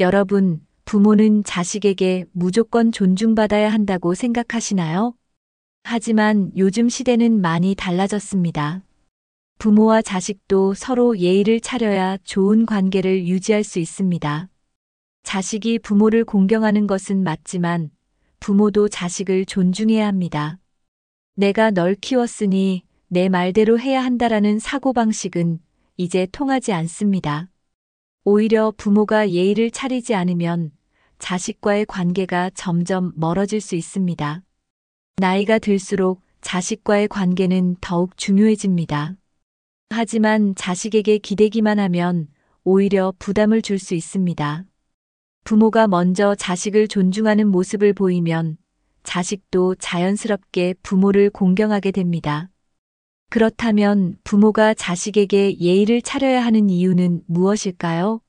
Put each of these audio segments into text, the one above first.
여러분, 부모는 자식에게 무조건 존중받아야 한다고 생각하시나요? 하지만 요즘 시대는 많이 달라졌습니다. 부모와 자식도 서로 예의를 차려야 좋은 관계를 유지할 수 있습니다. 자식이 부모를 공경하는 것은 맞지만 부모도 자식을 존중해야 합니다. 내가 널 키웠으니 내 말대로 해야 한다라는 사고방식은 이제 통하지 않습니다. 오히려 부모가 예의를 차리지 않으면 자식과의 관계가 점점 멀어질 수 있습니다. 나이가 들수록 자식과의 관계는 더욱 중요해집니다. 하지만 자식에게 기대기만 하면 오히려 부담을 줄 수 있습니다. 부모가 먼저 자식을 존중하는 모습을 보이면 자식도 자연스럽게 부모를 공경하게 됩니다. 그렇다면 부모가 자식에게 예의를 차려야 하는 이유는 무엇일까요?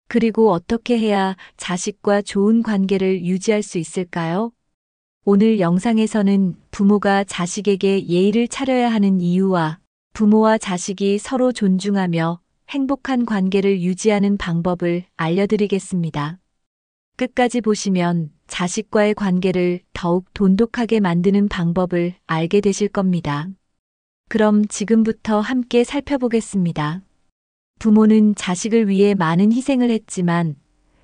그리고 어떻게 해야 자식과 좋은 관계를 유지할 수 있을까요? 오늘 영상에서는 부모가 자식에게 예의를 차려야 하는 이유와 부모와 자식이 서로 존중하며 행복한 관계를 유지하는 방법을 알려드리겠습니다. 끝까지 보시면 자식과의 관계를 더욱 돈독하게 만드는 방법을 알게 되실 겁니다. 그럼 지금부터 함께 살펴보겠습니다. 부모는 자식을 위해 많은 희생을 했지만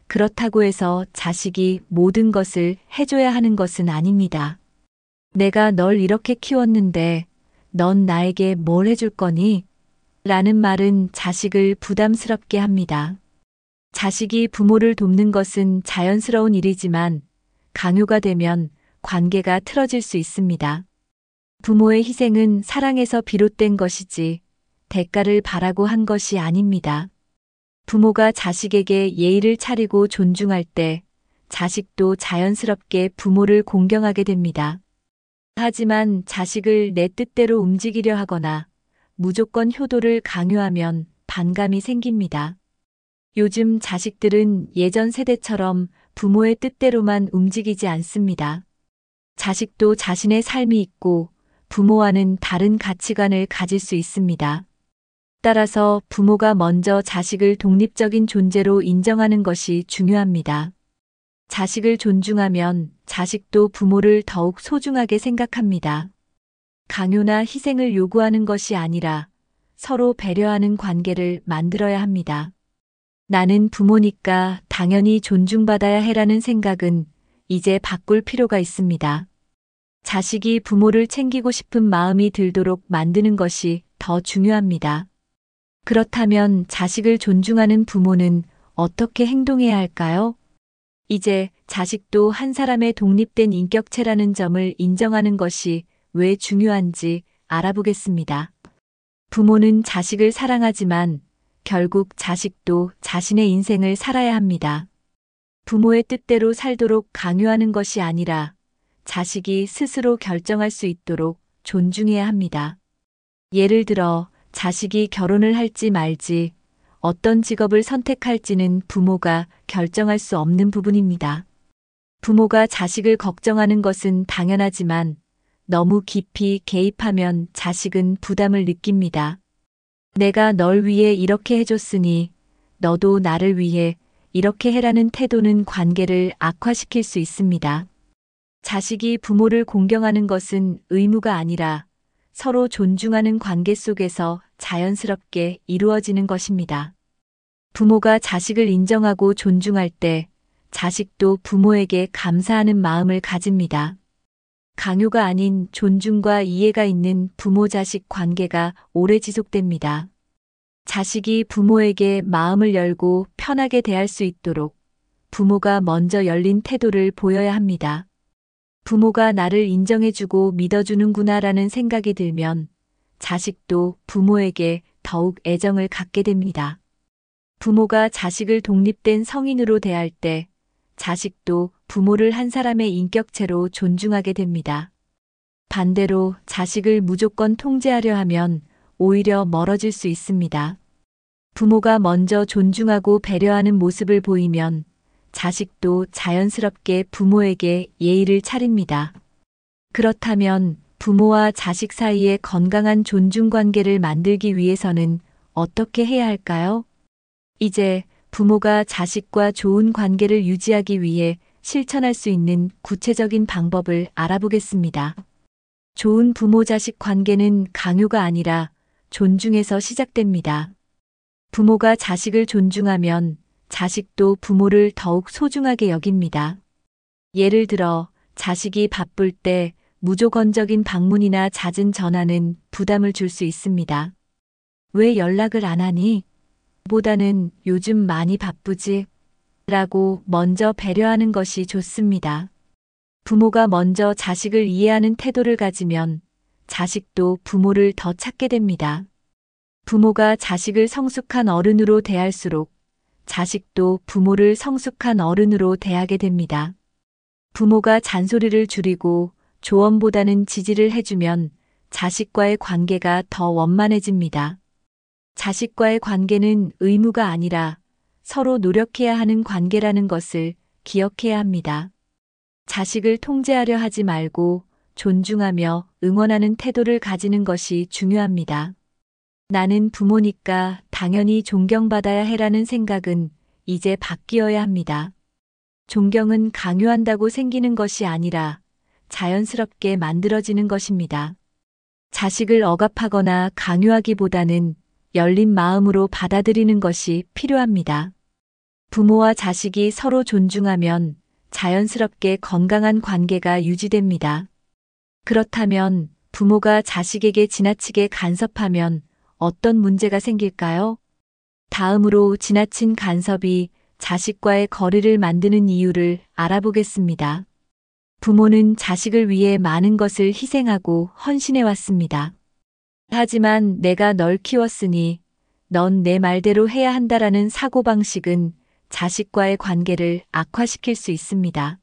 그렇다고 해서 자식이 모든 것을 해줘야 하는 것은 아닙니다. 내가 널 이렇게 키웠는데 넌 나에게 뭘 해줄 거니? 라는 말은 자식을 부담스럽게 합니다. 자식이 부모를 돕는 것은 자연스러운 일이지만 강요가 되면 관계가 틀어질 수 있습니다. 부모의 희생은 사랑에서 비롯된 것이지 대가를 바라고 한 것이 아닙니다. 부모가 자식에게 예의를 차리고 존중할 때 자식도 자연스럽게 부모를 공경하게 됩니다. 하지만 자식을 내 뜻대로 움직이려 하거나 무조건 효도를 강요하면 반감이 생깁니다. 요즘 자식들은 예전 세대처럼 부모의 뜻대로만 움직이지 않습니다. 자식도 자신의 삶이 있고 부모와는 다른 가치관을 가질 수 있습니다. 따라서 부모가 먼저 자식을 독립적인 존재로 인정하는 것이 중요합니다. 자식을 존중하면 자식도 부모를 더욱 소중하게 생각합니다. 강요나 희생을 요구하는 것이 아니라 서로 배려하는 관계를 만들어야 합니다. 나는 부모니까 당연히 존중받아야 해라는 생각은 이제 바꿀 필요가 있습니다. 자식이 부모를 챙기고 싶은 마음이 들도록 만드는 것이 더 중요합니다. 그렇다면 자식을 존중하는 부모는 어떻게 행동해야 할까요? 이제 자식도 한 사람의 독립된 인격체라는 점을 인정하는 것이 왜 중요한지 알아보겠습니다. 부모는 자식을 사랑하지만 결국 자식도 자신의 인생을 살아야 합니다. 부모의 뜻대로 살도록 강요하는 것이 아니라 자식이 스스로 결정할 수 있도록 존중해야 합니다. 예를 들어 자식이 결혼을 할지 말지, 어떤 직업을 선택할지는 부모가 결정할 수 없는 부분입니다. 부모가 자식을 걱정하는 것은 당연하지만 너무 깊이 개입하면 자식은 부담을 느낍니다. 내가 널 위해 이렇게 해줬으니 너도 나를 위해 이렇게 해라는 태도는 관계를 악화시킬 수 있습니다. 자식이 부모를 공경하는 것은 의무가 아니라 서로 존중하는 관계 속에서 자연스럽게 이루어지는 것입니다. 부모가 자식을 인정하고 존중할 때 자식도 부모에게 감사하는 마음을 가집니다. 강요가 아닌 존중과 이해가 있는 부모-자식 관계가 오래 지속됩니다. 자식이 부모에게 마음을 열고 편하게 대할 수 있도록 부모가 먼저 열린 태도를 보여야 합니다. 부모가 나를 인정해주고 믿어주는구나라는 생각이 들면 자식도 부모에게 더욱 애정을 갖게 됩니다. 부모가 자식을 독립된 성인으로 대할 때 자식도 부모를 한 사람의 인격체로 존중하게 됩니다. 반대로 자식을 무조건 통제하려 하면 오히려 멀어질 수 있습니다. 부모가 먼저 존중하고 배려하는 모습을 보이면 자식도 자연스럽게 부모에게 예의를 차립니다. 그렇다면 부모와 자식 사이에 건강한 존중 관계를 만들기 위해서는 어떻게 해야 할까요? 이제 부모가 자식과 좋은 관계를 유지하기 위해 실천할 수 있는 구체적인 방법을 알아보겠습니다. 좋은 부모-자식 관계는 강요가 아니라 존중에서 시작됩니다. 부모가 자식을 존중하면 자식도 부모를 더욱 소중하게 여깁니다. 예를 들어 자식이 바쁠 때 무조건적인 방문이나 잦은 전화는 부담을 줄 수 있습니다. 왜 연락을 안 하니? 보다는 요즘 많이 바쁘지? 라고 먼저 배려하는 것이 좋습니다. 부모가 먼저 자식을 이해하는 태도를 가지면 자식도 부모를 더 찾게 됩니다. 부모가 자식을 성숙한 어른으로 대할수록 자식도 부모를 성숙한 어른으로 대하게 됩니다. 부모가 잔소리를 줄이고 조언보다는 지지를 해주면 자식과의 관계가 더 원만해집니다. 자식과의 관계는 의무가 아니라 서로 노력해야 하는 관계라는 것을 기억해야 합니다. 자식을 통제하려 하지 말고 존중하며 응원하는 태도를 가지는 것이 중요합니다. 나는 부모니까 당연히 존경받아야 해라는 생각은 이제 바뀌어야 합니다. 존경은 강요한다고 생기는 것이 아니라 자연스럽게 만들어지는 것입니다. 자식을 억압하거나 강요하기보다는 열린 마음으로 받아들이는 것이 필요합니다. 부모와 자식이 서로 존중하면 자연스럽게 건강한 관계가 유지됩니다. 그렇다면 부모가 자식에게 지나치게 간섭하면 어떤 문제가 생길까요? 다음으로 지나친 간섭이 자식과의 거리를 만드는 이유를 알아보겠습니다. 부모는 자식을 위해 많은 것을 희생하고 헌신해 왔습니다. 하지만 내가 널 키웠으니 넌 내 말대로 해야 한다라는 사고방식은 자식과의 관계를 악화시킬 수 있습니다.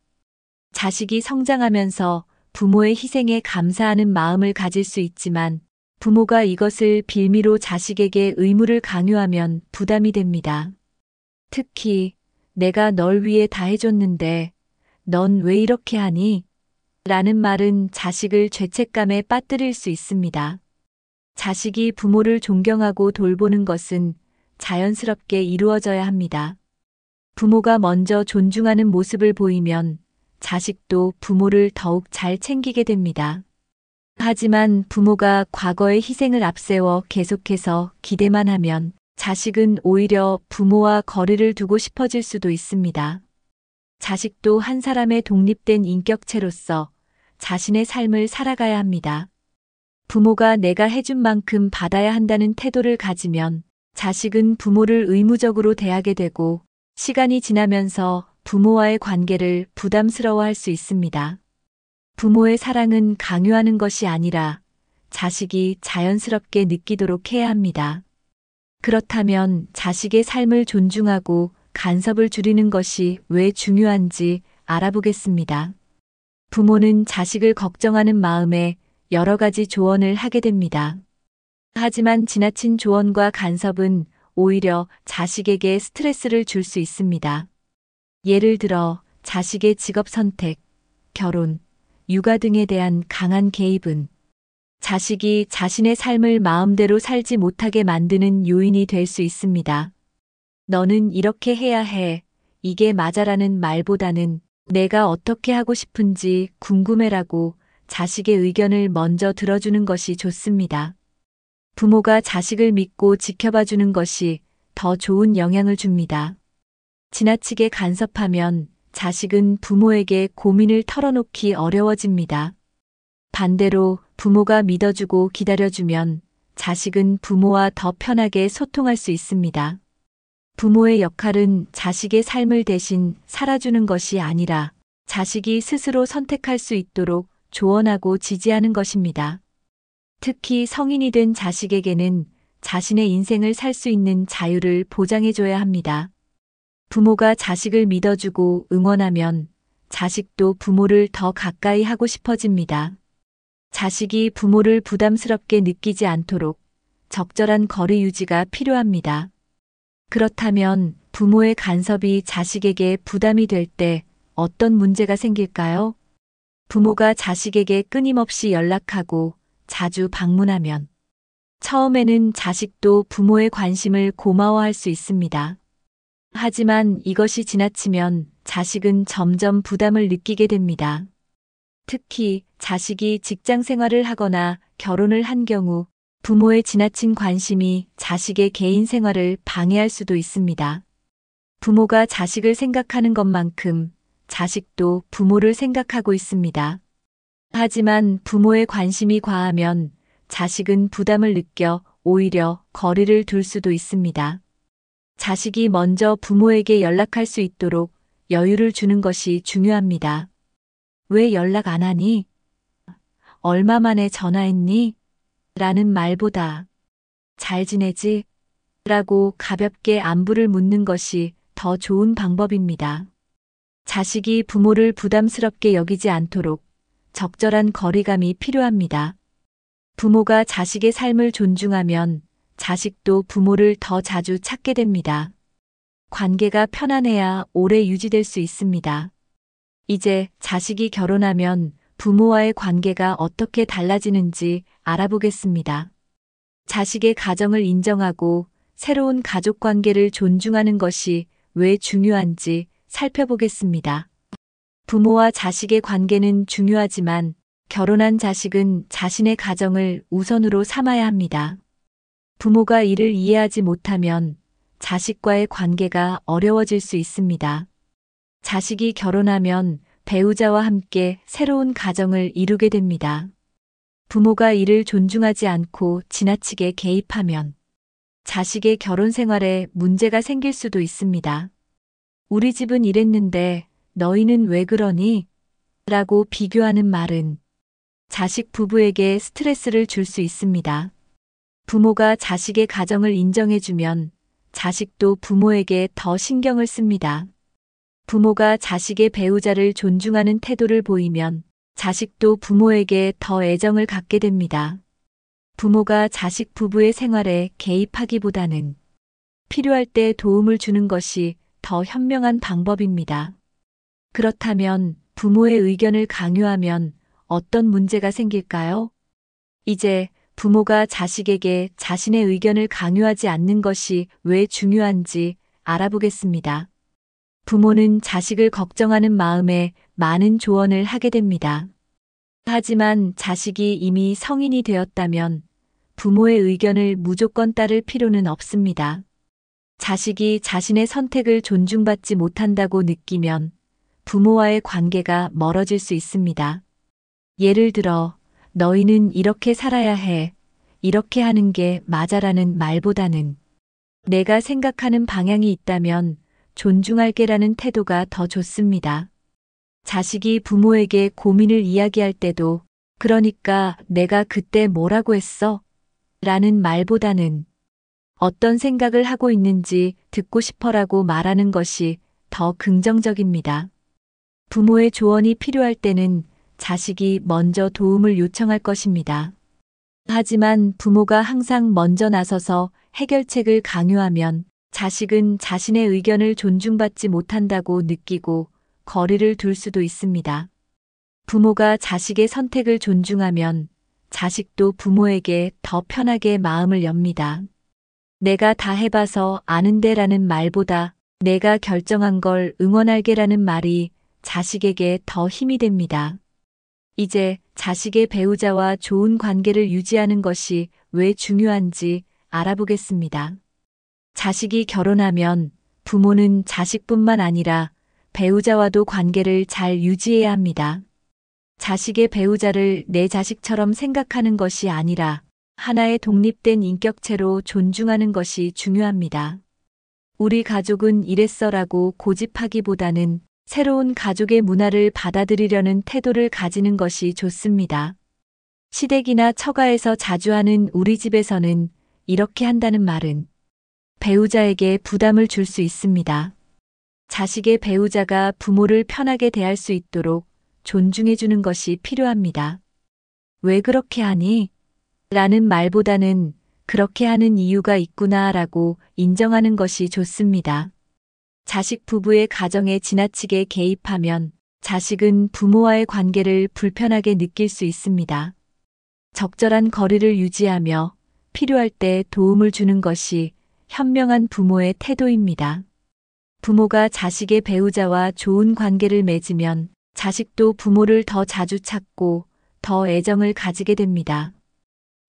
자식이 성장하면서 부모의 희생에 감사하는 마음을 가질 수 있지만 부모가 이것을 빌미로 자식에게 의무를 강요하면 부담이 됩니다. 특히 내가 널 위해 다 해줬는데 넌 왜 이렇게 하니? 라는 말은 자식을 죄책감에 빠뜨릴 수 있습니다. 자식이 부모를 존경하고 돌보는 것은 자연스럽게 이루어져야 합니다. 부모가 먼저 존중하는 모습을 보이면 자식도 부모를 더욱 잘 챙기게 됩니다. 하지만 부모가 과거의 희생을 앞세워 계속해서 기대만 하면 자식은 오히려 부모와 거리를 두고 싶어질 수도 있습니다. 자식도 한 사람의 독립된 인격체로서 자신의 삶을 살아가야 합니다. 부모가 내가 해준 만큼 받아야 한다는 태도를 가지면 자식은 부모를 의무적으로 대하게 되고 시간이 지나면서 부모와의 관계를 부담스러워할 수 있습니다. 부모의 사랑은 강요하는 것이 아니라 자식이 자연스럽게 느끼도록 해야 합니다. 그렇다면 자식의 삶을 존중하고 간섭을 줄이는 것이 왜 중요한지 알아보겠습니다. 부모는 자식을 걱정하는 마음에 여러 가지 조언을 하게 됩니다. 하지만 지나친 조언과 간섭은 오히려 자식에게 스트레스를 줄 수 있습니다. 예를 들어 자식의 직업 선택, 결혼, 육아 등에 대한 강한 개입은 자식이 자신의 삶을 마음대로 살지 못하게 만드는 요인이 될 수 있습니다. 너는 이렇게 해야 해. 이게 맞아라는 말보다는 내가 어떻게 하고 싶은지 궁금해라고 자식의 의견을 먼저 들어주는 것이 좋습니다. 부모가 자식을 믿고 지켜봐 주는 것이 더 좋은 영향을 줍니다. 지나치게 간섭하면 자식은 부모에게 고민을 털어놓기 어려워집니다. 반대로 부모가 믿어주고 기다려주면 자식은 부모와 더 편하게 소통할 수 있습니다. 부모의 역할은 자식의 삶을 대신 살아주는 것이 아니라 자식이 스스로 선택할 수 있도록 조언하고 지지하는 것입니다. 특히 성인이 된 자식에게는 자신의 인생을 살 수 있는 자유를 보장해줘야 합니다. 부모가 자식을 믿어주고 응원하면 자식도 부모를 더 가까이 하고 싶어집니다. 자식이 부모를 부담스럽게 느끼지 않도록 적절한 거리 유지가 필요합니다. 그렇다면 부모의 간섭이 자식에게 부담이 될 때 어떤 문제가 생길까요? 부모가 자식에게 끊임없이 연락하고 자주 방문하면 처음에는 자식도 부모의 관심을 고마워할 수 있습니다. 하지만 이것이 지나치면 자식은 점점 부담을 느끼게 됩니다. 특히 자식이 직장 생활을 하거나 결혼을 한 경우 부모의 지나친 관심이 자식의 개인 생활을 방해할 수도 있습니다. 부모가 자식을 생각하는 것만큼 자식도 부모를 생각하고 있습니다. 하지만 부모의 관심이 과하면 자식은 부담을 느껴 오히려 거리를 둘 수도 있습니다. 자식이 먼저 부모에게 연락할 수 있도록 여유를 주는 것이 중요합니다. 왜 연락 안 하니? 얼마 만에 전화했니? 라는 말보다 잘 지내지? 라고 가볍게 안부를 묻는 것이 더 좋은 방법입니다. 자식이 부모를 부담스럽게 여기지 않도록 적절한 거리감이 필요합니다. 부모가 자식의 삶을 존중하면 자식도 부모를 더 자주 찾게 됩니다. 관계가 편안해야 오래 유지될 수 있습니다. 이제 자식이 결혼하면 부모와의 관계가 어떻게 달라지는지 알아보겠습니다. 자식의 가정을 인정하고 새로운 가족 관계를 존중하는 것이 왜 중요한지 살펴보겠습니다. 부모와 자식의 관계는 중요하지만 결혼한 자식은 자신의 가정을 우선으로 삼아야 합니다. 부모가 이를 이해하지 못하면 자식과의 관계가 어려워질 수 있습니다. 자식이 결혼하면 배우자와 함께 새로운 가정을 이루게 됩니다. 부모가 이를 존중하지 않고 지나치게 개입하면 자식의 결혼 생활에 문제가 생길 수도 있습니다. 우리 집은 이랬는데 너희는 왜 그러니? 라고 비교하는 말은 자식 부부에게 스트레스를 줄 수 있습니다. 부모가 자식의 가정을 인정해주면 자식도 부모에게 더 신경을 씁니다. 부모가 자식의 배우자를 존중하는 태도를 보이면 자식도 부모에게 더 애정을 갖게 됩니다. 부모가 자식 부부의 생활에 개입하기보다는 필요할 때 도움을 주는 것이 더 현명한 방법입니다. 그렇다면 부모의 의견을 강요하면 어떤 문제가 생길까요? 이제 부모가 자식에게 자신의 의견을 강요하지 않는 것이 왜 중요한지 알아보겠습니다. 부모는 자식을 걱정하는 마음에 많은 조언을 하게 됩니다. 하지만 자식이 이미 성인이 되었다면 부모의 의견을 무조건 따를 필요는 없습니다. 자식이 자신의 선택을 존중받지 못한다고 느끼면 부모와의 관계가 멀어질 수 있습니다. 예를 들어, 너희는 이렇게 살아야 해, 이렇게 하는 게 맞아라는 말보다는 내가 생각하는 방향이 있다면 존중할게라는 태도가 더 좋습니다. 자식이 부모에게 고민을 이야기할 때도 그러니까 내가 그때 뭐라고 했어? 라는 말보다는 어떤 생각을 하고 있는지 듣고 싶어라고 말하는 것이 더 긍정적입니다. 부모의 조언이 필요할 때는 자식이 먼저 도움을 요청할 것입니다. 하지만 부모가 항상 먼저 나서서 해결책을 강요하면 자식은 자신의 의견을 존중받지 못한다고 느끼고 거리를 둘 수도 있습니다. 부모가 자식의 선택을 존중하면 자식도 부모에게 더 편하게 마음을 엽니다. 내가 다 해봐서 아는데라는 말보다 내가 결정한 걸 응원할게라는 말이 자식에게 더 힘이 됩니다. 이제 자식의 배우자와 좋은 관계를 유지하는 것이 왜 중요한지 알아보겠습니다. 자식이 결혼하면 부모는 자식뿐만 아니라 배우자와도 관계를 잘 유지해야 합니다. 자식의 배우자를 내 자식처럼 생각하는 것이 아니라 하나의 독립된 인격체로 존중하는 것이 중요합니다. 우리 가족은 이랬어라고 고집하기보다는 새로운 가족의 문화를 받아들이려는 태도를 가지는 것이 좋습니다. 시댁이나 처가에서 자주 하는 우리 집에서는 이렇게 한다는 말은 배우자에게 부담을 줄 수 있습니다. 자식의 배우자가 부모를 편하게 대할 수 있도록 존중해 주는 것이 필요합니다. 왜 그렇게 하니? 라는 말보다는 그렇게 하는 이유가 있구나 라고 인정하는 것이 좋습니다. 자식 부부의 가정에 지나치게 개입하면 자식은 부모와의 관계를 불편하게 느낄 수 있습니다. 적절한 거리를 유지하며 필요할 때 도움을 주는 것이 현명한 부모의 태도입니다. 부모가 자식의 배우자와 좋은 관계를 맺으면 자식도 부모를 더 자주 찾고 더 애정을 가지게 됩니다.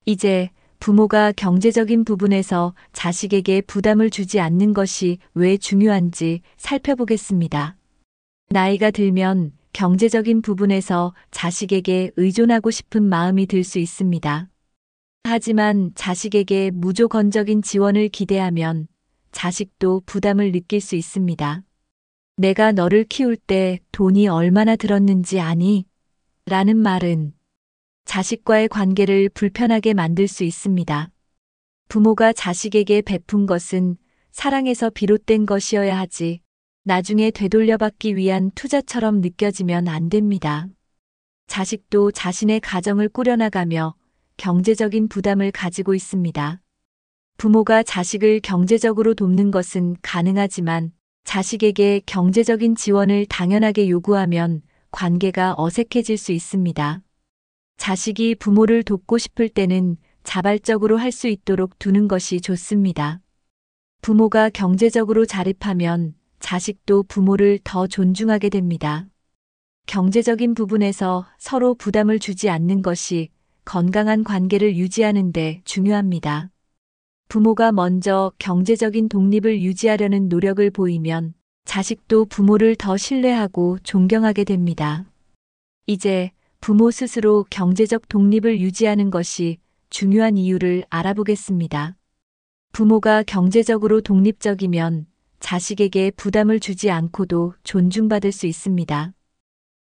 이제 부모가 경제적인 부분에서 자식에게 부담을 주지 않는 것이 왜 중요한지 살펴보겠습니다. 나이가 들면 경제적인 부분에서 자식에게 의존하고 싶은 마음이 들 수 있습니다. 하지만 자식에게 무조건적인 지원을 기대하면 자식도 부담을 느낄 수 있습니다. 내가 너를 키울 때 돈이 얼마나 들었는지 아니? 라는 말은 자식과의 관계를 불편하게 만들 수 있습니다. 부모가 자식에게 베푼 것은 사랑에서 비롯된 것이어야 하지 나중에 되돌려받기 위한 투자처럼 느껴지면 안 됩니다. 자식도 자신의 가정을 꾸려나가며 경제적인 부담을 가지고 있습니다. 부모가 자식을 경제적으로 돕는 것은 가능하지만 자식에게 경제적인 지원을 당연하게 요구하면 관계가 어색해질 수 있습니다. 자식이 부모를 돕고 싶을 때는 자발적으로 할 수 있도록 두는 것이 좋습니다. 부모가 경제적으로 자립하면 자식도 부모를 더 존중하게 됩니다. 경제적인 부분에서 서로 부담을 주지 않는 것이 건강한 관계를 유지하는 데 중요합니다. 부모가 먼저 경제적인 독립을 유지하려는 노력을 보이면 자식도 부모를 더 신뢰하고 존경하게 됩니다. 이제 부모 스스로 경제적 독립을 유지하는 것이 중요한 이유를 알아보겠습니다. 부모가 경제적으로 독립적이면 자식에게 부담을 주지 않고도 존중받을 수 있습니다.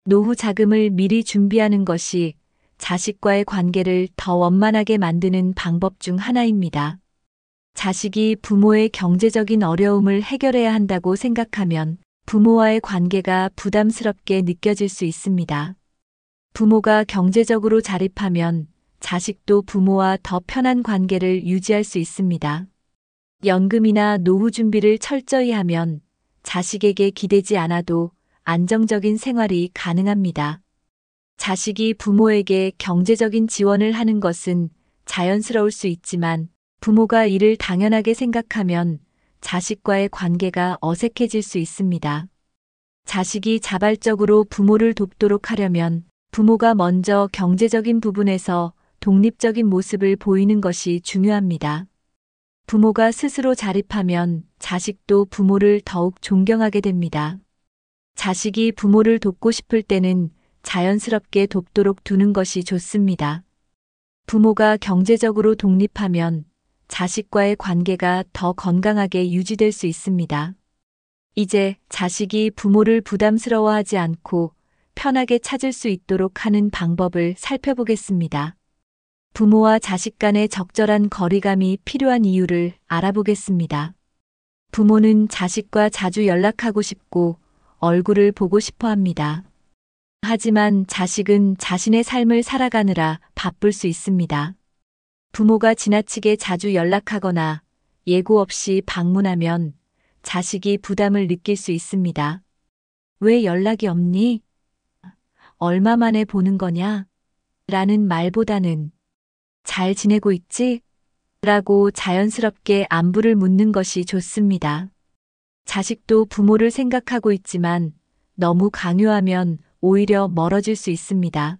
노후 자금을 미리 준비하는 것이 자식과의 관계를 더 원만하게 만드는 방법 중 하나입니다. 자식이 부모의 경제적인 어려움을 해결해야 한다고 생각하면 부모와의 관계가 부담스럽게 느껴질 수 있습니다. 부모가 경제적으로 자립하면 자식도 부모와 더 편한 관계를 유지할 수 있습니다. 연금이나 노후 준비를 철저히 하면 자식에게 기대지 않아도 안정적인 생활이 가능합니다. 자식이 부모에게 경제적인 지원을 하는 것은 자연스러울 수 있지만 부모가 이를 당연하게 생각하면 자식과의 관계가 어색해질 수 있습니다. 자식이 자발적으로 부모를 돕도록 하려면 부모가 먼저 경제적인 부분에서 독립적인 모습을 보이는 것이 중요합니다. 부모가 스스로 자립하면 자식도 부모를 더욱 존경하게 됩니다. 자식이 부모를 돕고 싶을 때는 자연스럽게 돕도록 두는 것이 좋습니다. 부모가 경제적으로 독립하면 자식과의 관계가 더 건강하게 유지될 수 있습니다. 이제 자식이 부모를 부담스러워하지 않고 편하게 찾을 수 있도록 하는 방법을 살펴보겠습니다. 부모와 자식 간의 적절한 거리감이 필요한 이유를 알아보겠습니다. 부모는 자식과 자주 연락하고 싶고 얼굴을 보고 싶어 합니다. 하지만 자식은 자신의 삶을 살아가느라 바쁠 수 있습니다. 부모가 지나치게 자주 연락하거나 예고 없이 방문하면 자식이 부담을 느낄 수 있습니다. 왜 연락이 없니? 얼마 만에 보는 거냐? 라는 말보다는 잘 지내고 있지? 라고 자연스럽게 안부를 묻는 것이 좋습니다. 자식도 부모를 생각하고 있지만 너무 강요하면 오히려 멀어질 수 있습니다.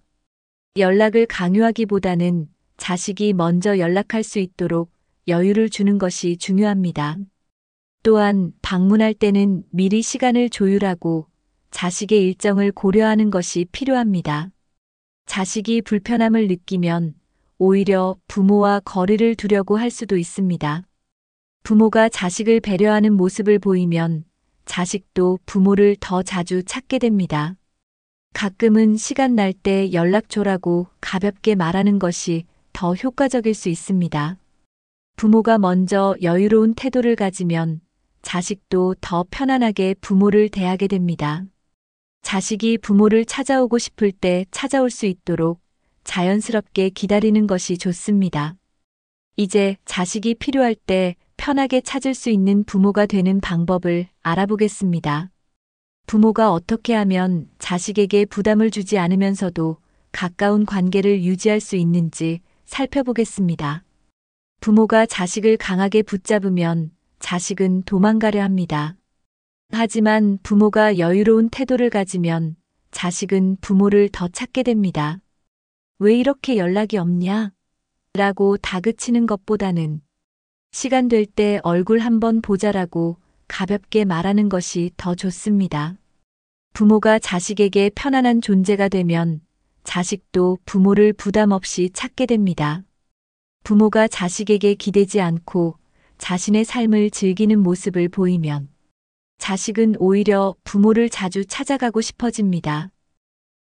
연락을 강요하기보다는 자식이 먼저 연락할 수 있도록 여유를 주는 것이 중요합니다. 또한 방문할 때는 미리 시간을 조율하고 자식의 일정을 고려하는 것이 필요합니다. 자식이 불편함을 느끼면 오히려 부모와 거리를 두려고 할 수도 있습니다. 부모가 자식을 배려하는 모습을 보이면 자식도 부모를 더 자주 찾게 됩니다. 가끔은 시간 날 때 연락 줘라고 가볍게 말하는 것이 더 효과적일 수 있습니다. 부모가 먼저 여유로운 태도를 가지면 자식도 더 편안하게 부모를 대하게 됩니다. 자식이 부모를 찾아오고 싶을 때 찾아올 수 있도록 자연스럽게 기다리는 것이 좋습니다. 이제 자식이 필요할 때 편하게 찾을 수 있는 부모가 되는 방법을 알아보겠습니다. 부모가 어떻게 하면 자식에게 부담을 주지 않으면서도 가까운 관계를 유지할 수 있는지 살펴보겠습니다. 부모가 자식을 강하게 붙잡으면 자식은 도망가려 합니다. 하지만 부모가 여유로운 태도를 가지면 자식은 부모를 더 찾게 됩니다. 왜 이렇게 연락이 없냐? 라고 다그치는 것보다는 시간 될 때 얼굴 한번 보자라고 가볍게 말하는 것이 더 좋습니다. 부모가 자식에게 편안한 존재가 되면 자식도 부모를 부담 없이 찾게 됩니다. 부모가 자식에게 기대지 않고 자신의 삶을 즐기는 모습을 보이면 자식은 오히려 부모를 자주 찾아가고 싶어집니다.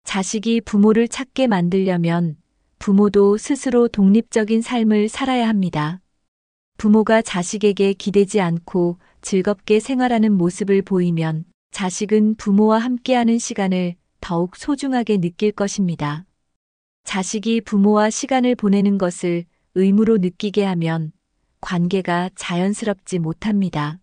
자식이 부모를 찾게 만들려면 부모도 스스로 독립적인 삶을 살아야 합니다. 부모가 자식에게 기대지 않고 즐겁게 생활하는 모습을 보이면 자식은 부모와 함께하는 시간을 더욱 소중하게 느낄 것입니다. 자식이 부모와 시간을 보내는 것을 의무로 느끼게 하면 관계가 자연스럽지 못합니다.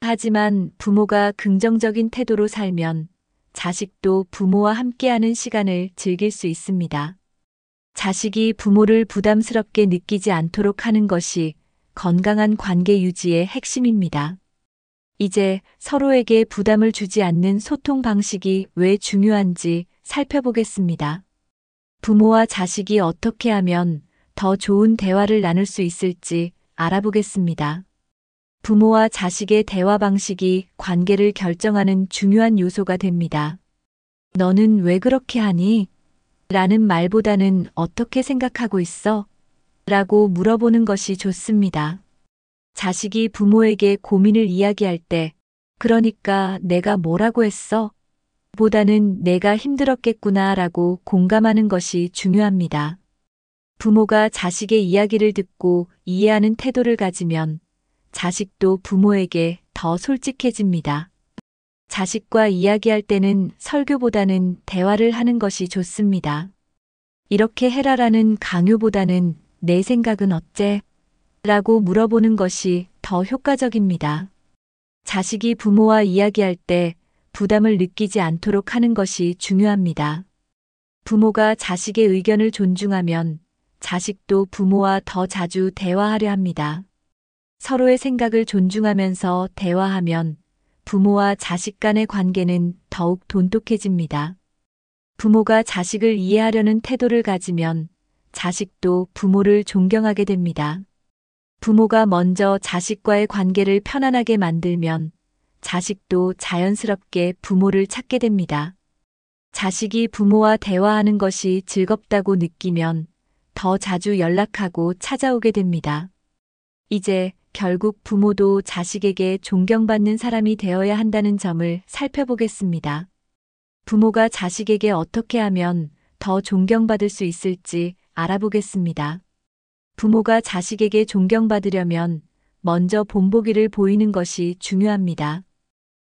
하지만 부모가 긍정적인 태도로 살면 자식도 부모와 함께하는 시간을 즐길 수 있습니다. 자식이 부모를 부담스럽게 느끼지 않도록 하는 것이 건강한 관계 유지의 핵심입니다. 이제 서로에게 부담을 주지 않는 소통 방식이 왜 중요한지 살펴보겠습니다. 부모와 자식이 어떻게 하면 더 좋은 대화를 나눌 수 있을지 알아보겠습니다. 부모와 자식의 대화 방식이 관계를 결정하는 중요한 요소가 됩니다. 너는 왜 그렇게 하니? 라는 말보다는 어떻게 생각하고 있어? 라고 물어보는 것이 좋습니다. 자식이 부모에게 고민을 이야기할 때, 그러니까 내가 뭐라고 했어? 보다는 내가 힘들었겠구나 라고 공감하는 것이 중요합니다. 부모가 자식의 이야기를 듣고 이해하는 태도를 가지면 자식도 부모에게 더 솔직해집니다. 자식과 이야기할 때는 설교보다는 대화를 하는 것이 좋습니다. 이렇게 해라라는 강요보다는 내 생각은 어째? 라고 물어보는 것이 더 효과적입니다. 자식이 부모와 이야기할 때 부담을 느끼지 않도록 하는 것이 중요합니다. 부모가 자식의 의견을 존중하면 자식도 부모와 더 자주 대화하려 합니다. 서로의 생각을 존중하면서 대화하면 부모와 자식 간의 관계는 더욱 돈독해집니다. 부모가 자식을 이해하려는 태도를 가지면 자식도 부모를 존경하게 됩니다. 부모가 먼저 자식과의 관계를 편안하게 만들면 자식도 자연스럽게 부모를 찾게 됩니다. 자식이 부모와 대화하는 것이 즐겁다고 느끼면 더 자주 연락하고 찾아오게 됩니다. 이제 결국 부모도 자식에게 존경받는 사람이 되어야 한다는 점을 살펴보겠습니다. 부모가 자식에게 어떻게 하면 더 존경받을 수 있을지 알아보겠습니다. 부모가 자식에게 존경받으려면 먼저 본보기를 보이는 것이 중요합니다.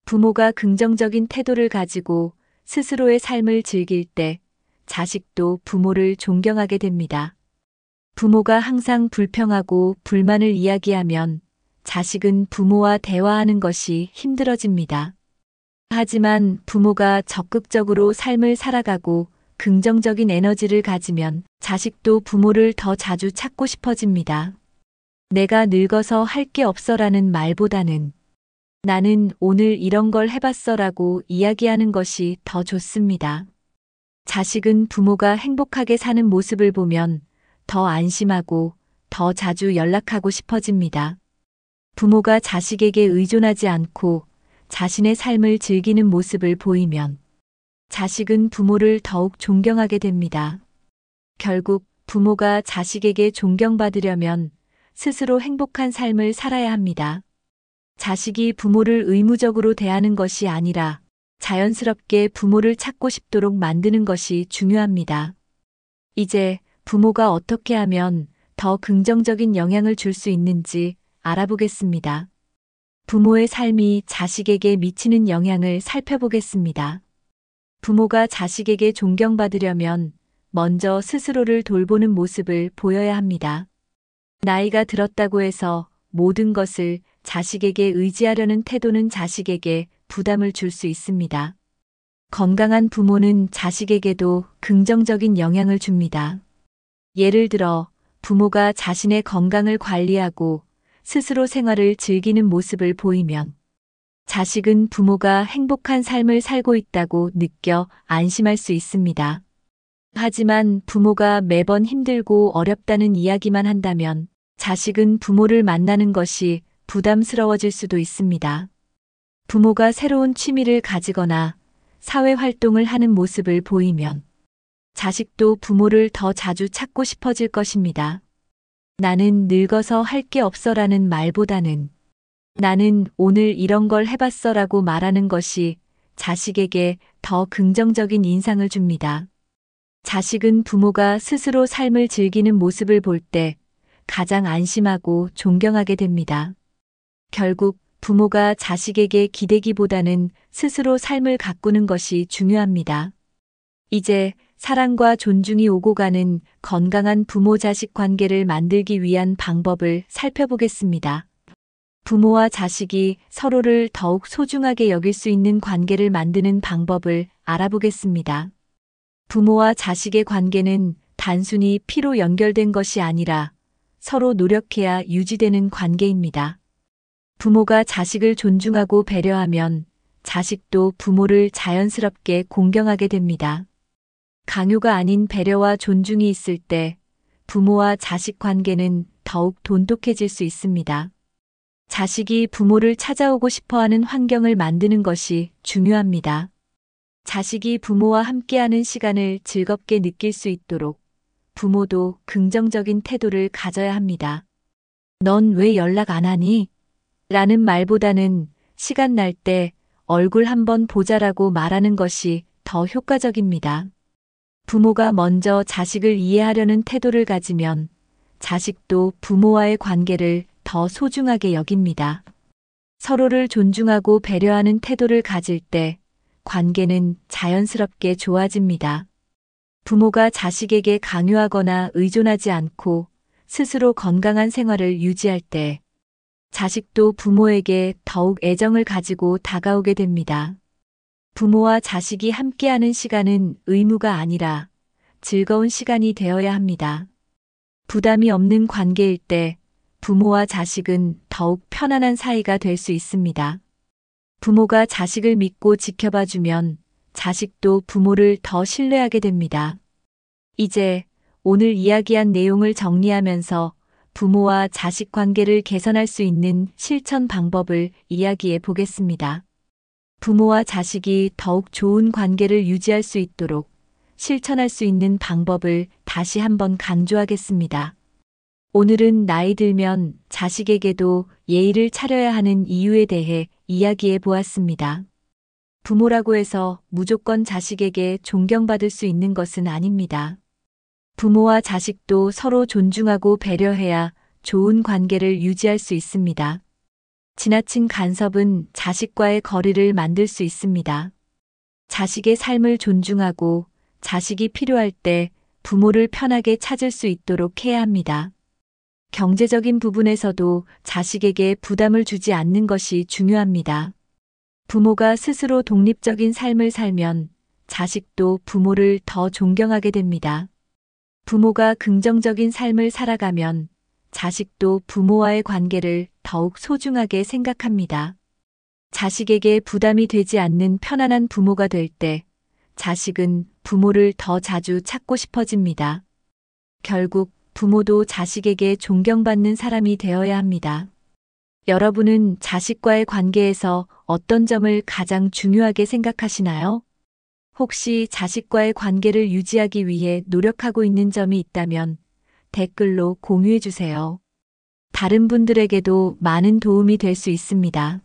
부모가 긍정적인 태도를 가지고 스스로의 삶을 즐길 때 자식도 부모를 존경하게 됩니다. 부모가 항상 불평하고 불만을 이야기하면 자식은 부모와 대화하는 것이 힘들어집니다. 하지만 부모가 적극적으로 삶을 살아가고 긍정적인 에너지를 가지면 자식도 부모를 더 자주 찾고 싶어집니다. 내가 늙어서 할 게 없어라는 말보다는 나는 오늘 이런 걸 해봤어라고 이야기하는 것이 더 좋습니다. 자식은 부모가 행복하게 사는 모습을 보면 더 안심하고 더 자주 연락하고 싶어집니다. 부모가 자식에게 의존하지 않고 자신의 삶을 즐기는 모습을 보이면 자식은 부모를 더욱 존경하게 됩니다. 결국 부모가 자식에게 존경받으려면 스스로 행복한 삶을 살아야 합니다. 자식이 부모를 의무적으로 대하는 것이 아니라 자연스럽게 부모를 찾고 싶도록 만드는 것이 중요합니다. 이제 부모가 어떻게 하면 더 긍정적인 영향을 줄 수 있는지 알아보겠습니다. 부모의 삶이 자식에게 미치는 영향을 살펴보겠습니다. 부모가 자식에게 존경받으려면 먼저 스스로를 돌보는 모습을 보여야 합니다. 나이가 들었다고 해서 모든 것을 자식에게 의지하려는 태도는 자식에게 부담을 줄 수 있습니다. 건강한 부모는 자식에게도 긍정적인 영향을 줍니다. 예를 들어 부모가 자신의 건강을 관리하고 스스로 생활을 즐기는 모습을 보이면 자식은 부모가 행복한 삶을 살고 있다고 느껴 안심할 수 있습니다. 하지만 부모가 매번 힘들고 어렵다는 이야기만 한다면 자식은 부모를 만나는 것이 부담스러워질 수도 있습니다. 부모가 새로운 취미를 가지거나 사회 활동을 하는 모습을 보이면 자식도 부모를 더 자주 찾고 싶어질 것입니다. 나는 늙어서 할 게 없어라는 말보다는 나는 오늘 이런 걸 해봤어라고 말하는 것이 자식에게 더 긍정적인 인상을 줍니다. 자식은 부모가 스스로 삶을 즐기는 모습을 볼 때 가장 안심하고 존경하게 됩니다. 결국 부모가 자식에게 기대기보다는 스스로 삶을 가꾸는 것이 중요합니다. 이제 사랑과 존중이 오고 가는 건강한 부모-자식 관계를 만들기 위한 방법을 살펴보겠습니다. 부모와 자식이 서로를 더욱 소중하게 여길 수 있는 관계를 만드는 방법을 알아보겠습니다. 부모와 자식의 관계는 단순히 피로 연결된 것이 아니라 서로 노력해야 유지되는 관계입니다. 부모가 자식을 존중하고 배려하면 자식도 부모를 자연스럽게 공경하게 됩니다. 강요가 아닌 배려와 존중이 있을 때 부모와 자식 관계는 더욱 돈독해질 수 있습니다. 자식이 부모를 찾아오고 싶어하는 환경을 만드는 것이 중요합니다. 자식이 부모와 함께하는 시간을 즐겁게 느낄 수 있도록 부모도 긍정적인 태도를 가져야 합니다. "넌 왜 연락 안 하니?" 라는 말보다는 "시간 날 때 얼굴 한번 보자라고 말하는 것이 더 효과적입니다. 부모가 먼저 자식을 이해하려는 태도를 가지면 자식도 부모와의 관계를 더 소중하게 여깁니다. 서로를 존중하고 배려하는 태도를 가질 때 관계는 자연스럽게 좋아집니다. 부모가 자식에게 강요하거나 의존하지 않고 스스로 건강한 생활을 유지할 때 자식도 부모에게 더욱 애정을 가지고 다가오게 됩니다. 부모와 자식이 함께하는 시간은 의무가 아니라 즐거운 시간이 되어야 합니다. 부담이 없는 관계일 때 부모와 자식은 더욱 편안한 사이가 될 수 있습니다. 부모가 자식을 믿고 지켜봐주면 자식도 부모를 더 신뢰하게 됩니다. 이제 오늘 이야기한 내용을 정리하면서 부모와 자식 관계를 개선할 수 있는 실천 방법을 이야기해 보겠습니다. 부모와 자식이 더욱 좋은 관계를 유지할 수 있도록 실천할 수 있는 방법을 다시 한번 강조하겠습니다. 오늘은 나이 들면 자식에게도 예의를 차려야 하는 이유에 대해 이야기해 보았습니다. 부모라고 해서 무조건 자식에게 존경받을 수 있는 것은 아닙니다. 부모와 자식도 서로 존중하고 배려해야 좋은 관계를 유지할 수 있습니다. 지나친 간섭은 자식과의 거리를 만들 수 있습니다. 자식의 삶을 존중하고 자식이 필요할 때 부모를 편하게 찾을 수 있도록 해야 합니다. 경제적인 부분에서도 자식에게 부담을 주지 않는 것이 중요합니다. 부모가 스스로 독립적인 삶을 살면 자식도 부모를 더 존경하게 됩니다. 부모가 긍정적인 삶을 살아가면 자식도 부모와의 관계를 더욱 소중하게 생각합니다. 자식에게 부담이 되지 않는 편안한 부모가 될 때 자식은 부모를 더 자주 찾고 싶어집니다. 결국 부모도 자식에게 존경받는 사람이 되어야 합니다. 여러분은 자식과의 관계에서 어떤 점을 가장 중요하게 생각하시나요? 혹시 자식과의 관계를 유지하기 위해 노력하고 있는 점이 있다면 댓글로 공유해 주세요. 다른 분들에게도 많은 도움이 될 수 있습니다.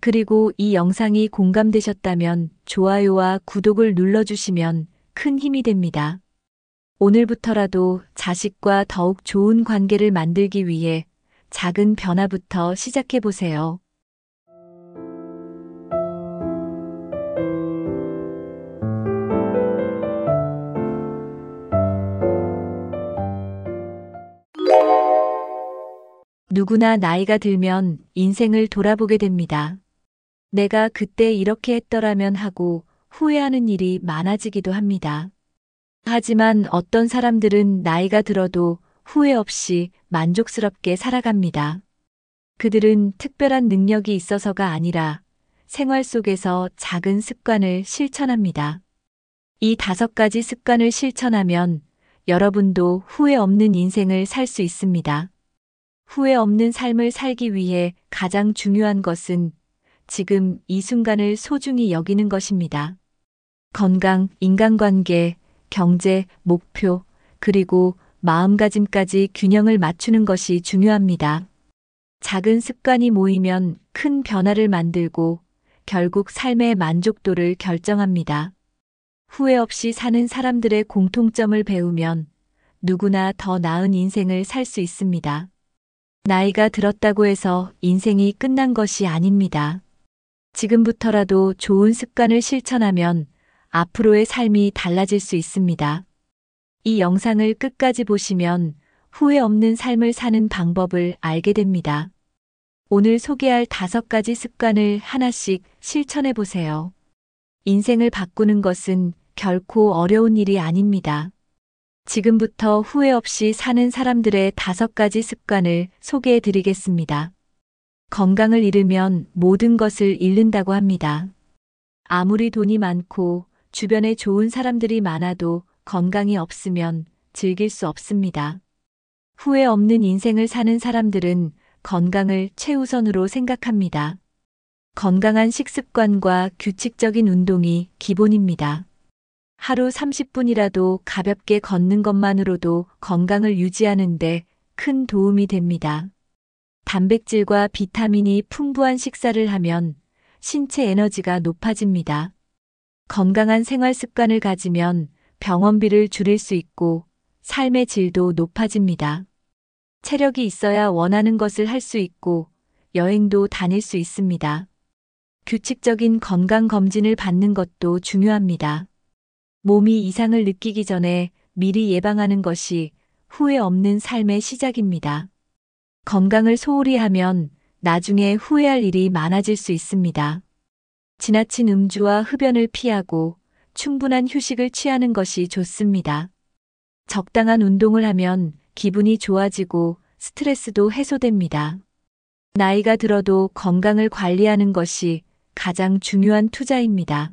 그리고 이 영상이 공감되셨다면 좋아요와 구독을 눌러주시면 큰 힘이 됩니다. 오늘부터라도 자식과 더욱 좋은 관계를 만들기 위해 작은 변화부터 시작해 보세요. 누구나 나이가 들면 인생을 돌아보게 됩니다. 내가 그때 이렇게 했더라면 하고 후회하는 일이 많아지기도 합니다. 하지만 어떤 사람들은 나이가 들어도 후회 없이 만족스럽게 살아갑니다. 그들은 특별한 능력이 있어서가 아니라 생활 속에서 작은 습관을 실천합니다. 이 5가지 습관을 실천하면 여러분도 후회 없는 인생을 살 수 있습니다. 후회 없는 삶을 살기 위해 가장 중요한 것은 지금 이 순간을 소중히 여기는 것입니다. 건강, 인간관계, 경제, 목표, 그리고 마음가짐까지 균형을 맞추는 것이 중요합니다. 작은 습관이 모이면 큰 변화를 만들고 결국 삶의 만족도를 결정합니다. 후회 없이 사는 사람들의 공통점을 배우면 누구나 더 나은 인생을 살 수 있습니다. 나이가 들었다고 해서 인생이 끝난 것이 아닙니다. 지금부터라도 좋은 습관을 실천하면 앞으로의 삶이 달라질 수 있습니다. 이 영상을 끝까지 보시면 후회 없는 삶을 사는 방법을 알게 됩니다. 오늘 소개할 5가지 습관을 하나씩 실천해 보세요. 인생을 바꾸는 것은 결코 어려운 일이 아닙니다. 지금부터 후회 없이 사는 사람들의 5가지 습관을 소개해 드리겠습니다. 건강을 잃으면 모든 것을 잃는다고 합니다. 아무리 돈이 많고 주변에 좋은 사람들이 많아도 건강이 없으면 즐길 수 없습니다. 후회 없는 인생을 사는 사람들은 건강을 최우선으로 생각합니다. 건강한 식습관과 규칙적인 운동이 기본입니다. 하루 30분이라도 가볍게 걷는 것만으로도 건강을 유지하는데 큰 도움이 됩니다. 단백질과 비타민이 풍부한 식사를 하면 신체 에너지가 높아집니다. 건강한 생활 습관을 가지면 병원비를 줄일 수 있고 삶의 질도 높아집니다. 체력이 있어야 원하는 것을 할 수 있고 여행도 다닐 수 있습니다. 규칙적인 건강검진을 받는 것도 중요합니다. 몸이 이상을 느끼기 전에 미리 예방하는 것이 후회 없는 삶의 시작입니다. 건강을 소홀히 하면 나중에 후회할 일이 많아질 수 있습니다. 지나친 음주와 흡연을 피하고 충분한 휴식을 취하는 것이 좋습니다. 적당한 운동을 하면 기분이 좋아지고 스트레스도 해소됩니다. 나이가 들어도 건강을 관리하는 것이 가장 중요한 투자입니다.